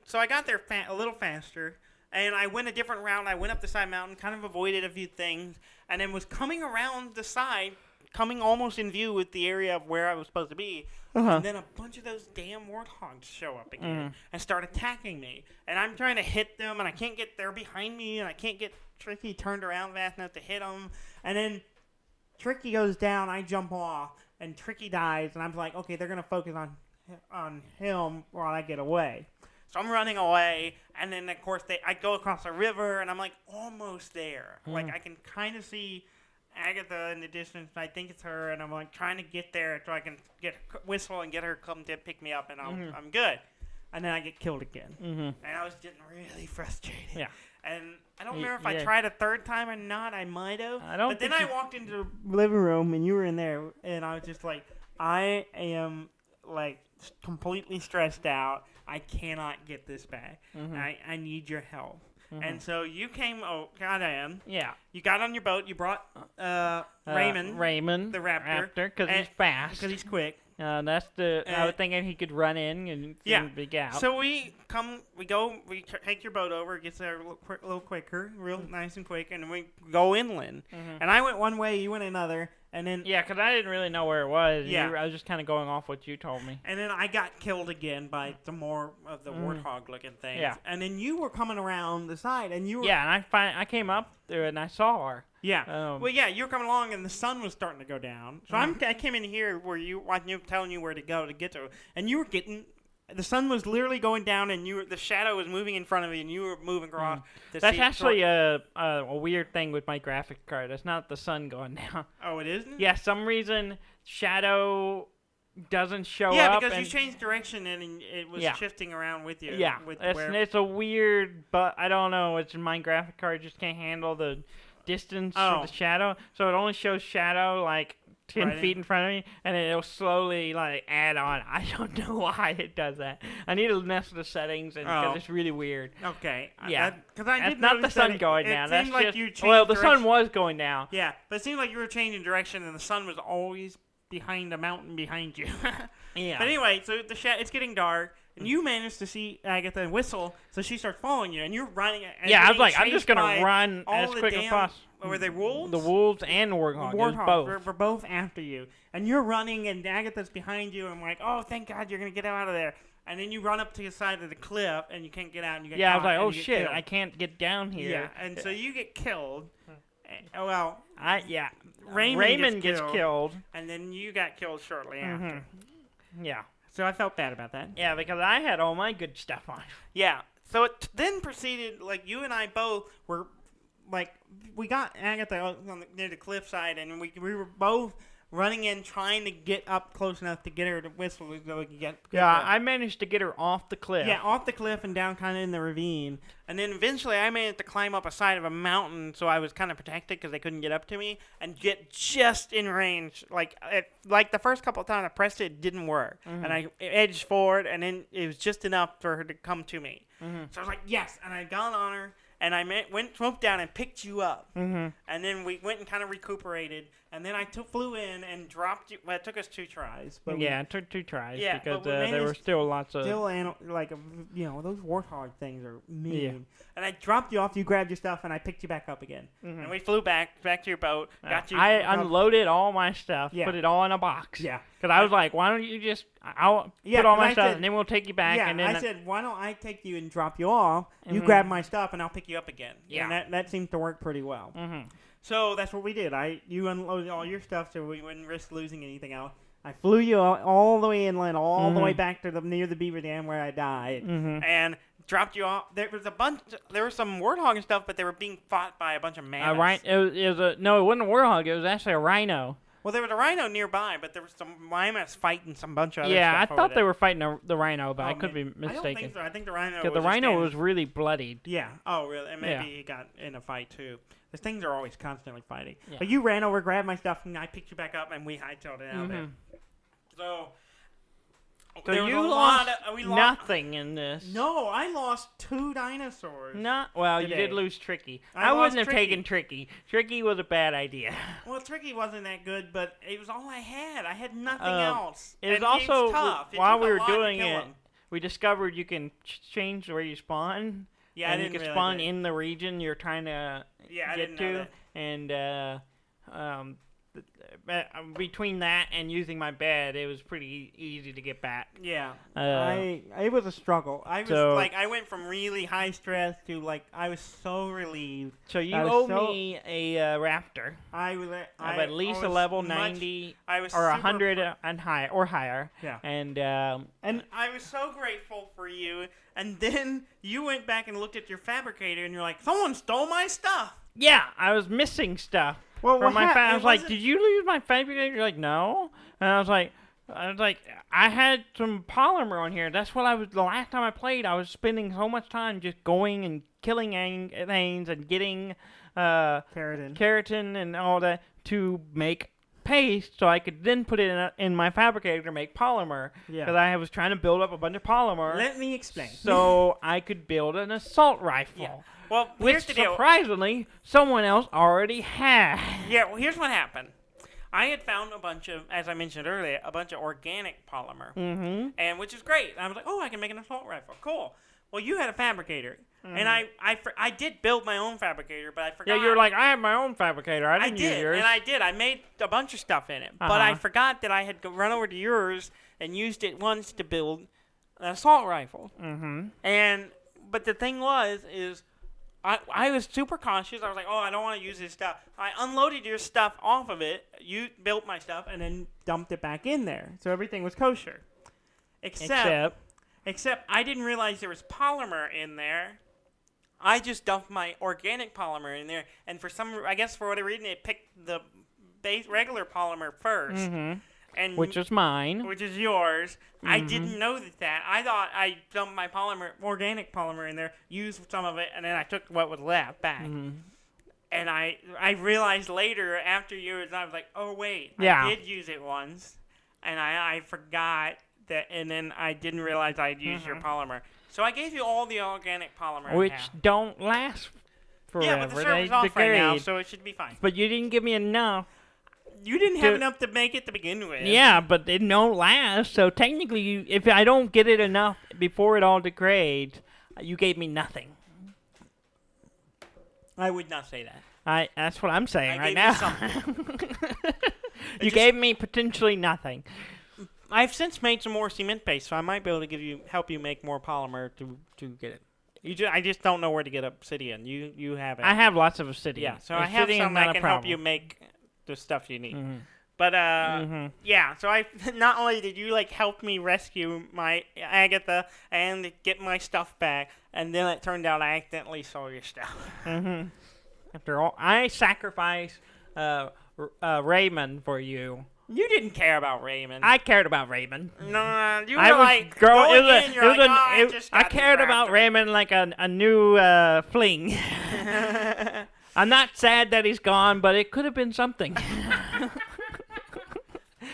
So I got there a little faster, and I went a different route. I went up the side mountain, kind of avoided a few things, and then was coming around the side, coming almost in view with the area of where I was supposed to be. And then a bunch of those damn warthogs show up again and start attacking me. And I'm trying to hit them, and I can't get there behind me, and I can't get Tricky turned around fast enough to hit them. And then Tricky goes down, I jump off, and Tricky dies, and I'm like, okay, they're going to focus on him while I get away. So I'm running away, and then, of course, I go across a river, and I'm, like, almost there. Like, I can kind of see Agatha in the distance, and I think it's her, and I'm, like, trying to get there so I can whistle and get her come to pick me up, and I'm good. And then I get killed again. And I was getting really frustrated. Yeah. And I don't remember if I tried a third time or not. I might have. But then I walked into the living room, and you were in there, and I was just like, I am, like, completely stressed out. I cannot get this back. I need your help. And so you got in. Yeah. You got on your boat. You brought Raymond, the raptor, because he's fast. because he's quick. That's I was thinking he could run in and big out. So we take your boat over. It gets there a little quicker, real nice and quick, and we go inland. And I went one way, you went another, and then because I didn't really know where it was. Yeah. I was just kind of going off what you told me. And then I got killed again by some more of the warthog-looking things. Yeah. And then you were coming around the side, and you were and I came up there and I saw her. Yeah. You were coming along, and the sun was starting to go down. So I came in here where telling you where to go to get to, and you were getting. The sun was literally going down, and the shadow was moving in front of you, and you were moving across. That's actually a weird thing with my graphic card. It's not the sun going down. Oh, it isn't? Yeah, some reason shadow doesn't show up. Yeah, because you changed direction, and it was shifting around with you. Yeah, it's a weird, but I don't know. It's my graphic card just can't handle the distance for the shadow, so it only shows shadow like 10 feet in front of me, and it'll slowly like add on. I don't know why it does that. I need to mess with the settings because it's really weird. Okay. Yeah. Because I did not the sun going down. That's like just you changed the sun was going down. Yeah, but it seemed like you were changing direction, and the sun was always behind a mountain behind you. Yeah. But anyway, so it's getting dark. And you managed to see Agatha and whistle, so she starts following you, and you're running. And I was like, I'm just going to run as quick as possible. Were they wolves? The wolves and the warthogs. Both. Were both after you. And you're running, and Agatha's behind you, and I'm like, oh, thank God you're going to get out of there. And then you run up to the side of the cliff, and you can't get out, and you get caught, I was like, oh, shit, killed. I can't get down here. Yeah, and so you get killed. Raymond gets killed. And then you got killed shortly after. Yeah. So I felt bad about that. Yeah, because I had all my good stuff on. Yeah. So it then proceeded, like, you and I both were, like, we got Agatha near the cliffside, and we were both running in, trying to get up close enough to get her to whistle so we could get. I managed to get her off the cliff. Yeah, off the cliff and down kind of in the ravine. And then eventually I managed to climb up a side of a mountain, so I was kind of protected because they couldn't get up to me, and get just in range. Like the first couple of times I pressed it didn't work. And I edged forward, and then it was just enough for her to come to me. So I was like, yes, and I got on her. and I went swooped down and picked you up. Mhm. And then we went and kind of recuperated, and then I flew in and dropped you. Well, it took us 2 tries. But Yeah, it took 2 tries Yeah, because but we managed there were still lots of. still, like, those warthog things are mean. Yeah. And I dropped you off, you grabbed your stuff, and I picked you back up again. Mhm. And we flew back to your boat. Got you. I unloaded all my stuff, Yeah. put it all in a box. Yeah. Because I was like, why don't you just I'll Yeah, put all 'cause my I stuff said- and then we'll take you back. Yeah, and then I said, why don't I take you and drop you off? You Mhm. grab my stuff, and and I'll pick you up again. Yeah. and that seems to work pretty well. Mhm. So that's what we did. You unloaded all your stuff, so we wouldn't risk losing anything else. I flew you all the way inland, all the way back to near the beaver dam where I died. Mhm. And dropped you off. There was some warthog and stuff, but they were being fought by a bunch of mammoths. It was no, it wasn't a warthog. It was actually a rhino. Well, there was a rhino nearby, but there was some mammoths fighting some bunch of other Yeah, I stuff thought over they there. were fighting the rhino, but I Oh, could be I don't mistaken. think so. I think the rhino. Yeah, the was just rhino standing- was really bloodied. Yeah. Oh, really? And maybe Yeah. he got in a fight too. These things are always constantly fighting. Yeah. But you ran over, grabbed my stuff, and I picked you back up, and we hightailed it out there. Mhm. So. So there was you a lost lot of, we lost. nothing in this. No, I lost 2 dinosaurs. Not well. today. You did lose Tricky. I I lost wouldn't have Tricky. taken Tricky. Tricky was a bad idea. Well, Tricky wasn't that good, but it was all I had. I had nothing Um, else. It was And also tough. It while took we a were lot to doing kill it, him. we discovered you can change where you spawn. Yeah, and I you didn't can realize spawn that. in the region you're trying to Yeah, I get didn't know to, that. and between that and using my bed, it was pretty easy to get back. Yeah. It was a struggle. I was So- I went from really high stress to I was so relieved. So you I was owe so- me a raptor I was of at least a level 90 I was or super 100 and higher or higher. Yeah. And And I was so grateful for you. And then you went back and looked at your fabricator, and you're like, "Someone stole my stuff." yeah, I was missing stuff. Well, From my I it was like, wasn't- "Did you lose my fabricator?" You're like, "No." And I was like, I had some polymer on here. That's what I was. The last time I played, I was spending so much time just going and killing things and getting keratin and all that to make paste, so I could then put it in my fabricator to make polymer. Yeah. Because I was trying to build up a bunch of polymer, Let me explain. so I could build an assault rifle. Yeah. Well, Which here's the deal. surprisingly, someone else already had. Yeah, well, here's what happened. I had found a bunch of, as I mentioned earlier, a bunch of organic polymer, Mm-hmm. and which is great. I was like, "Oh, I can make an assault rifle. Cool." Well, you had a fabricator, and I did build my own fabricator, but I forgot. Yeah, you were like, I have my own fabricator. I didn't use did, yours. and I did. I made a bunch of stuff in it, but I Uh-huh. forgot that I had run over to yours and used it once to build an assault rifle. Mm-hmm. But the thing is I was super cautious. I was like, "Oh, I don't want to use this stuff." I unloaded your stuff off of it. You built my stuff, and then Dumped it back in there, so everything was kosher. except I didn't realize there was polymer in there. I just dumped my organic polymer in there, and I guess for whatever reason, it picked the regular polymer first, and Which is mine. which is yours. I didn't know that. I thought I dumped my organic polymer in there, used some of it, and then I took what was left back. And I realized later after years, I was like, "Oh wait, Yeah. I did use it once, and I forgot that, and then I didn't realize I'd used your polymer. So I gave you all the organic polymer. I Which have. don't last forever. Yeah, but the They server's off right now, degrade. so it should be fine. But you didn't give me enough. You didn't have to- enough to make it to begin with. Yeah, but it don't last. So technically, if I don't get it enough before it all degrades, you gave me nothing. I would not say that. That's what I'm saying I right gave now. you something. You gave me potentially nothing. I've since made some more cement paste, so I might be able to help you make more polymer to get it. I just don't know where to get obsidian. You have it. I have lots of obsidian. Yeah, so I have Obsidian's some not that a can help you problem. make the stuff you need. Mhm. But Mhm. yeah. So I not only did you help me rescue my Agatha and get my stuff back, and then it turned out I accidentally stole your stuff. Mhm. After all, I sacrificed Raymond for you. You didn't care about Raymond. I cared about Raymond. No, you were I was like girl. going It was in, a, you're it was like, an- "Oh, I it- just I got cared this about raptor." Raymond like a new fling. I'm not sad that he's gone, but it could have been something.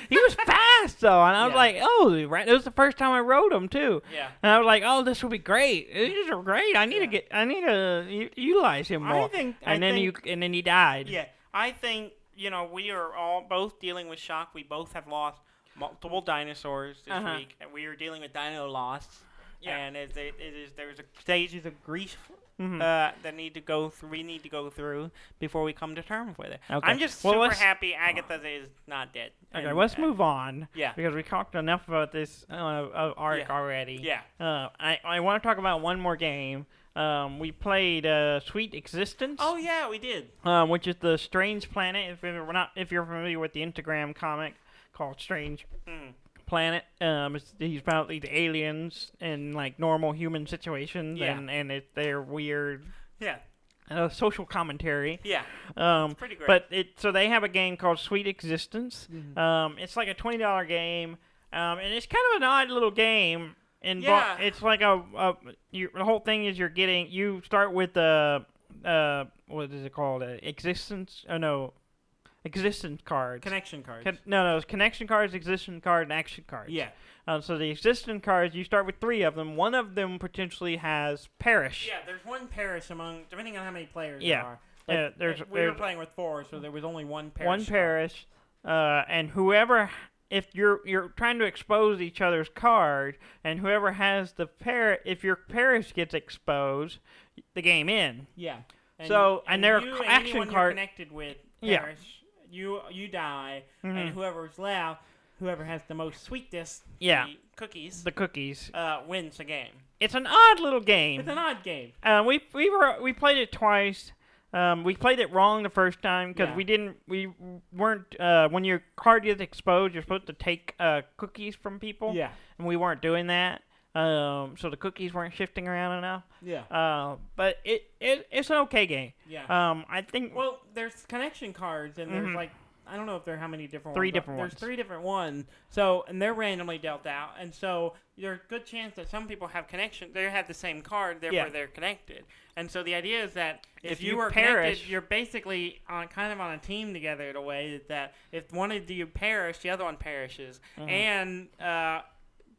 He was fast. though, and I was Yeah. like, oh, right. It was the first time I rode them too, Yeah. and I was like, oh, this will be great. These are great. I need to utilize him more. And then he died. Yeah, I think we are all both dealing with shock. We both have lost multiple dinosaurs this week, and we are dealing with dino loss. Yeah. And there's a stages of grief Mhm. that we need to go through before we come to terms with it. Okay. I'm just Well, super let's- happy Agatha is not dead. Okay, And, let's move on. Yeah. Because we talked enough about this arc Yeah. already. Yeah. I want to talk about one more game. We played Sweet Existence. Oh yeah, we did. Which is the Strange Planet. If you're familiar with the Instagram comic called Strange Planet, he's about these aliens in like normal human situations, Yeah. and they're weird. Yeah. Social commentary. Yeah. Um, It's pretty great. but so they have a game called Sweet Existence. Mm-hmm. It's like a $20 game, and it's kind of an odd little game. Yeah. It's like the whole thing is you start with what is it called? Existence cards. Connection cards. No, it's connection cards, existence card, and action cards. Yeah. So the existence cards, you start with 3 of them. One of them potentially has perish. Yeah, there's one parish depending on how many players Yeah. there are. There's We were playing with 4, so there was only one parish. one parish, and whoever, if you're trying to expose each other's card, and whoever has the if your parish gets exposed, the game ends. Yeah. And there are you and action anyone you're cards. connected with Yeah. perish. You die, Mhm. and whoever's left, whoever has the most sweetest Yeah. cookies, The cookies. wins the game. It's an odd little game. It's an odd game. We played it twice. We played it wrong the first time because Yeah. we weren't when your card gets exposed, you're supposed to take cookies from people. Yeah. And we weren't doing that. So the cookies weren't shifting around enough. Yeah. But it's an okay game. Yeah. I think Well, there's connection cards, and there's Mhm. like I don't know if there are how many different 3 ones. different There's ones. 3 different ones. So and they're randomly dealt out, and so there's a good chance that some people have connection. They have the same card, therefore Yeah. they're connected. And so the idea is that if you are perish- connected, you're basically kind of on a team together in a way that if one of you perish, the other one perishes, Mhm. and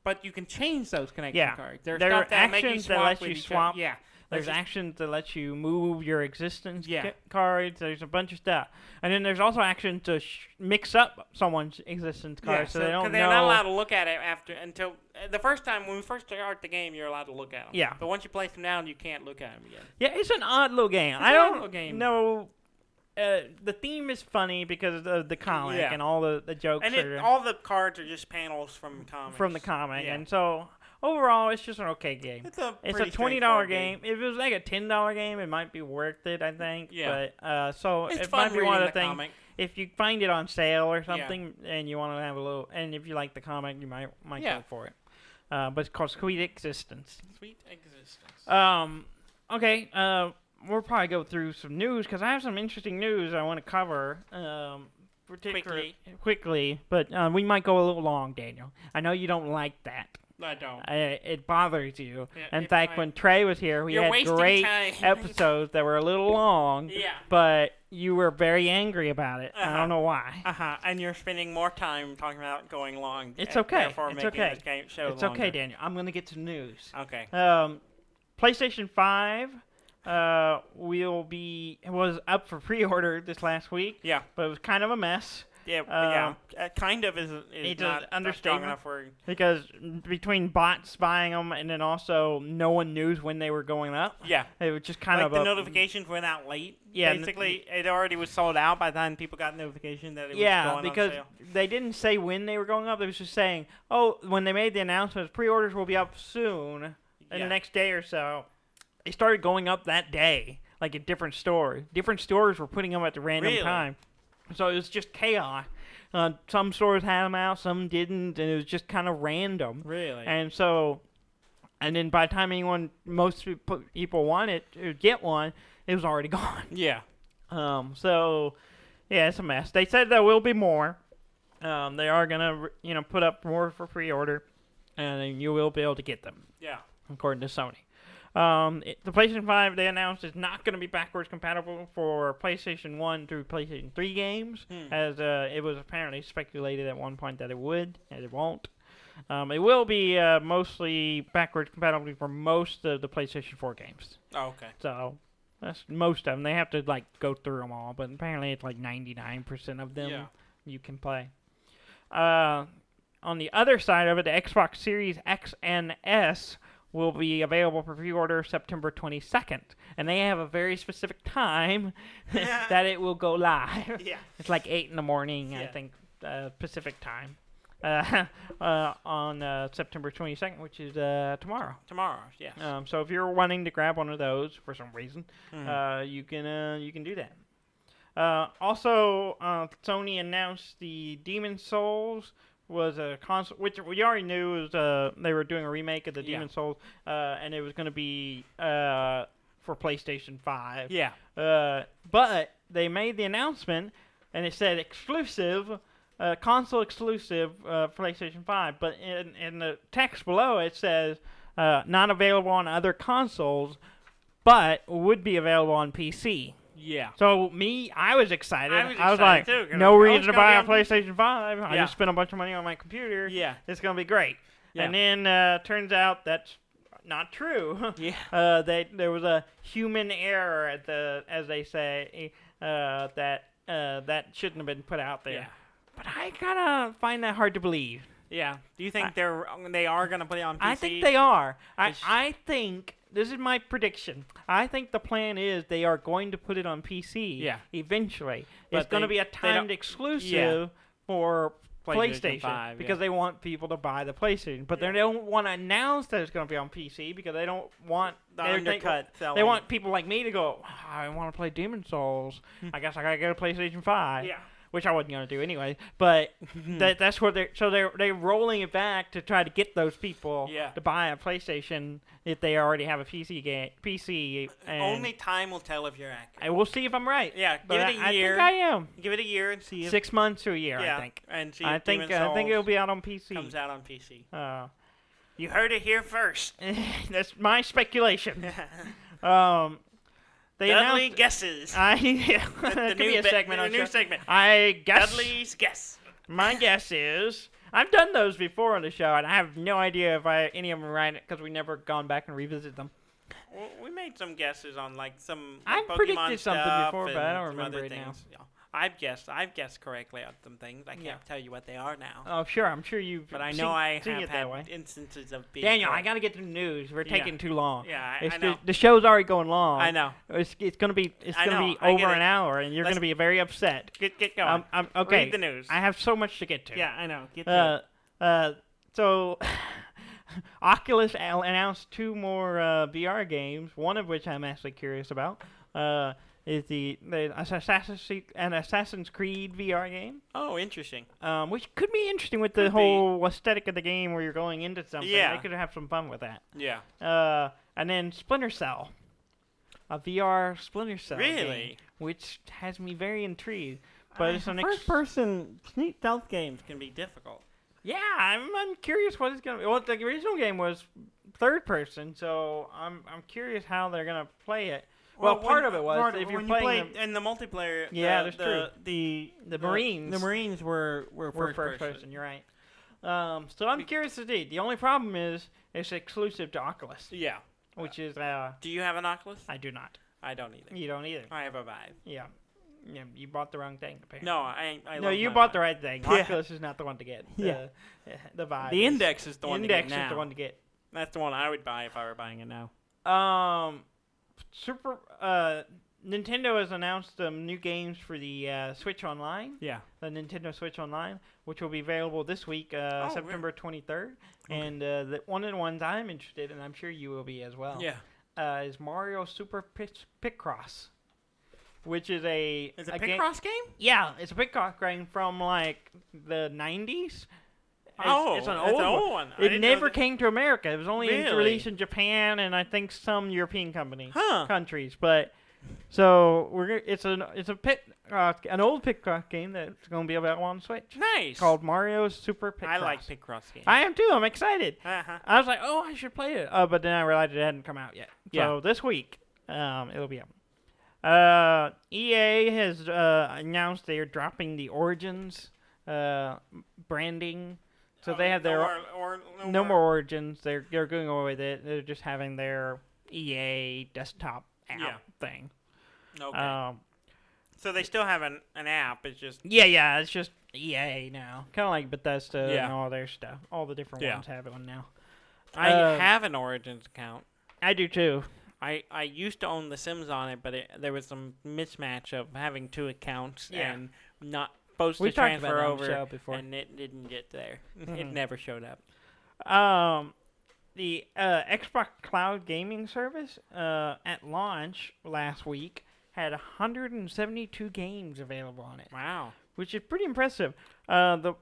but you can change those connection Yeah. cards. There are There are stuff that make you actions that swap let with you each swap. other. Yeah. There's Let's just- actions that let you move your existence Yeah. cards. There's a bunch of stuff, and then there's also actions to mix up someone's existence cards, so they don't know. they're not allowed to look at it until the first time when we first start the game. You're allowed to look at them. Yeah. But once you place them down, you can't look at them again. Yeah, it's an odd little game. It's I an odd don't little game. know. The theme is funny because of the comic Yeah. and all the jokes And all the cards are just panels from comics. from the comic, Yeah. and so overall, it's just an okay game. It's a It's pretty a $20 straightforward game. If it was like a $10 game, it might be worth it, I think. Yeah. But so It's it fun might be reading one of the the things. comic. If you find it on sale or something, and you want to have a little, and if you like the comic, you might Yeah. go for it. But it's called Sweet Existence. Sweet existence. Okay. We'll probably go through some news because I have some interesting news I want to cover. Quickly, but we might go a little long, Daniel. I know you don't like that. I don't. It bothers you. Yeah, In if fact, I- when Trey was here, we You're had wasting great time. episodes that were a little long, Yeah. but you were very angry about it. I Uh-huh. don't know why. And you're spending more time talking about going long. It's and okay. Therefore It's making okay. This game show It's longer. okay, Daniel. I'm going to get to news. Okay. PlayStation 5 was up for pre-order this last week, Yeah. but it was kind of a mess. Yeah. Kind of is it's not an a understatement. strong enough word. Because between bots buying them and then also no one knew when they were going up, Yeah. it was just kind Like of the a notifications went out late. Yeah, Basically, it already was sold out by the time people got notification that it was yeah, going because on sale. they didn't say when they were going up. They was just saying, oh, when they made the announcement, pre-orders will be up soon in Yeah. the next day or so. They started going up that day, like at different stores. Different stores were putting them at the random Really? time. So it was just chaos. Some stores had them out, some didn't, and it was just kind of random. Really? And then by the time most people wanted to get one, it was already gone. yeah. So yeah, it's a mess. They said there will be more. They are gonna, put up more for pre-order, and then you will be able to get them, Yeah. according to Sony. The PlayStation 5, they announced, is not going to be backwards compatible for PlayStation 1 through PlayStation 3 games, as it was apparently speculated at one point that it would, and it won't. It will be mostly backwards compatible for most of the PlayStation 4 games. Oh, okay. So that's most of them. They have to go through them all, but apparently it's 99% of them you can play. On the other side of it, the Xbox Series X and S will be available for pre-order September 22nd, and they have a very specific time that it will go live. Yeah. It's 8 in the morning, I think, Pacific time. On September 22nd, which is tomorrow. Tomorrow, yes. So if you're wanting to grab one of those for some reason, you can do that. Also, Sony announced the Demon Souls was a console, which we already knew was they were doing a remake of the Demon Souls, and it was going to be for PlayStation 5. Yeah. But they made the announcement, and it said exclusive. Console exclusive PlayStation 5, but in the text below it says not available on other consoles, but would be available on PC. Yeah. So I was excited. I was like, too, no reason to buy a PlayStation 5. I Yeah. just spent a bunch of money on my computer. Yeah. It's gonna be great. Yeah. And then turns out that's not true. Yeah. There was a human error at as they say, that shouldn't have been put out there. Yeah. But I kind of find that hard to believe. Yeah. Do you think they are going to put it on PC? I think they are. I think, this is my prediction, I think the plan is they are going to put it on PC eventually. But it's going to be a timed exclusive for PlayStation 5, because they want people to buy the PlayStation. But they don't want to announce that it's going to be on PC because they don't want the undercut selling. They want people like me to go, I want to play Demon Souls. I guess I got to get a PlayStation 5. Yeah. Which I wasn't gonna do anyway, but that's what they're rolling it back to try to get those people to buy a PlayStation if they already have a PC. And only time will tell if you're accurate. I will see if I'm right. Yeah, but give it a year. I think I am. Give it a year and see if 6 months to a year. Yeah, I think. and see. I If think Demon's Souls it'll be out on PC. comes out on PC. You heard it here first. That's my speculation. They Dudley announced, guesses. The new segment. The new segment. I guess. Dudley's guess. My guess is I've done those before on the show, and I have no idea if any of them are right because we never gone back and revisited them. Well, we made some guesses on some I Pokemon predicted something stuff before, but and I don't some remember other it now. things. Yeah. I've guessed correctly on some things. I can't tell you what they are now. Oh, sure. I'm sure you've But I know I seen have it that way. had instances of being Daniel, correct. I got to get to the news. We're taking too long. Yeah, It's I know. The show's already going long. I know. It's gonna be I know, I over get an it. hour, and you're Let's gonna be very upset. Get going. Okay. Read the news. I have so much to get to. Yeah, I know. Get to it. So Oculus announced 2 more VR games, one of which I'm actually curious about. Is the Assassin's Creed VR game, Oh, interesting. which could be interesting with the Could be. whole aesthetic of the game where you're going into something. Yeah. They could have some fun with that. Yeah. And then Splinter Cell, a VR Splinter Cell game, Really? which has me very intrigued. But it's an first-person sneak stealth games. Can be difficult. Yeah, I'm curious what it's gonna be. Well, the original game was third person, so I'm curious how they're gonna play it. Well, part of it was if you're playing in the multiplayer. Yeah, that's true. The Marines. The Marines were first person. You're right. So I'm curious to see. The only problem is it's exclusive to Oculus, Yeah. which is Do you have an Oculus? I do not. I don't either. You don't either. I have a Vive. Yeah. Yeah, you bought the wrong thing apparently. No, I No, love you my bought the Vive. right thing. Yeah. Oculus is not the one to get. Yeah. The Vive. The Index is the one to Index get now. is the one to get. That's the one I would buy if I were buying it now. Nintendo has announced new games for the Switch Online. Yeah. The Nintendo Switch Online, which will be available this week, September 23rd. Okay. And one of the ones I'm interested in, and I'm sure you will be as well, is Mario Super Picross, which is a Picross game? Yeah, it's a Picross game from like the 90s. It's an old one. It never came to America. It was only Really? released in Japan and I think some European countries. But So it's an old Picross game that's going to be available on Switch. Nice. Called Mario's Super Picross. I like Picross games. I am too. I'm excited. Uh-huh. I was like, oh, I should play it. But then I realized it hadn't come out yet. Yeah. So this week, it'll be up. EA has announced they are dropping the Origins branding. So they have their no more Origins. They're going away with it. They're just having their EA desktop app thing. Okay. So they still have an app. It's just Yeah. It's just EA now, kind of like Bethesda and all their stuff. All the different ones have one now. I have an Origins account. I do too. I used to own The Sims on it, but there was some mismatch of having 2 accounts and not supposed to transfer over, and it didn't get there. It never showed up. The Xbox Cloud Gaming Service at launch last week had 172 games available on it. Wow. Which is pretty impressive. The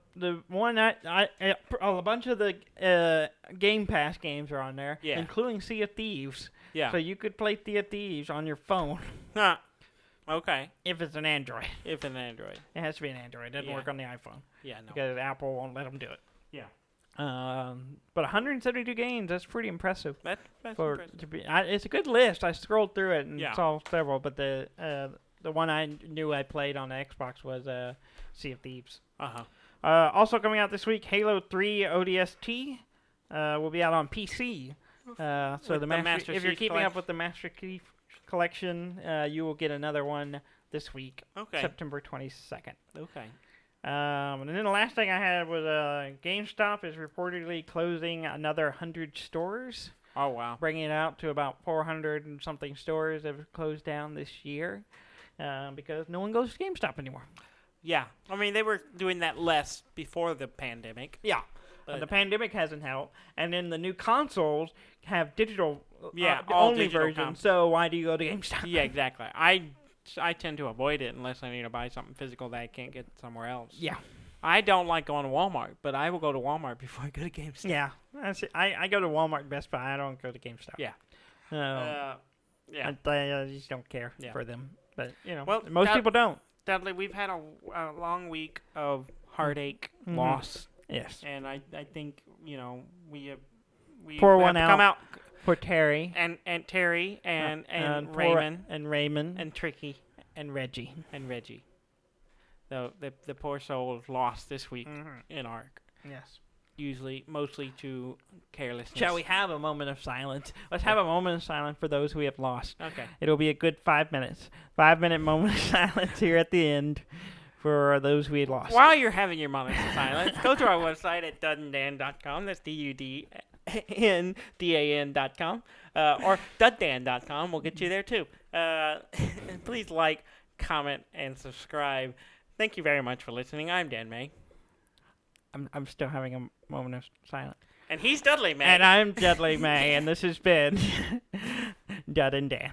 one a bunch of the Game Pass games are on there, including Sea of Thieves. Yeah. So you could play Sea of Thieves on your phone. Huh. Okay. If it's an Android. If an Android. It has to be an Android. It doesn't work on the iPhone. Yeah, no. Because Apple won't let them do it. Yeah. But 172 games, that's pretty impressive. That's impressive. It's a good list. I scrolled through it and saw several, but the one I knew I played on the Xbox was Sea of Thieves. Uh-huh. Also coming out this week, Halo 3 ODST will be out on PC. So if you're keeping up with the Master Chief Collection, you will get another one this week, September 22nd. Okay. And then the last thing I had was GameStop is reportedly closing another 100 stores. Oh, wow. Bringing it out to about 400 and something stores that have closed down this year because no one goes to GameStop anymore. Yeah. I mean, they were doing that less before the pandemic. Yeah. But the pandemic hasn't helped. And then the new consoles have digital only versions, so why do you go to GameStop? Yeah, exactly. I tend to avoid it unless I need to buy something physical that I can't get somewhere else. Yeah. I don't like going to Walmart, but I will go to Walmart before I go to GameStop. Yeah. I go to Walmart and Best Buy. I don't go to GameStop. Yeah. Yeah. I just don't care for them. But, most people don't. Dudley, we've had a long week of heartache, loss. Yes. And I think, we have pour one come out for Terry. And Terry and Raymond. And Raymond. And Tricky. And Reggie. The poor souls lost this week in ARC. Yes. Mostly to carelessness. Shall we have a moment of silence? Let's have a moment of silence for those we have lost. Okay. It'll be a good 5 minutes. 5-minute moment of silence here at the end for those we had lost. While you're having your moments of silence, go to our website at duddandan.com. That's DUDNDAN.com. Or duddan.com. We'll get you there too. And please like, comment, and subscribe. Thank you very much for listening. I'm Dan May. I'm still having a moment of silence. And he's Dudley May. And I'm Dudley May, and this has been Dud and Dan.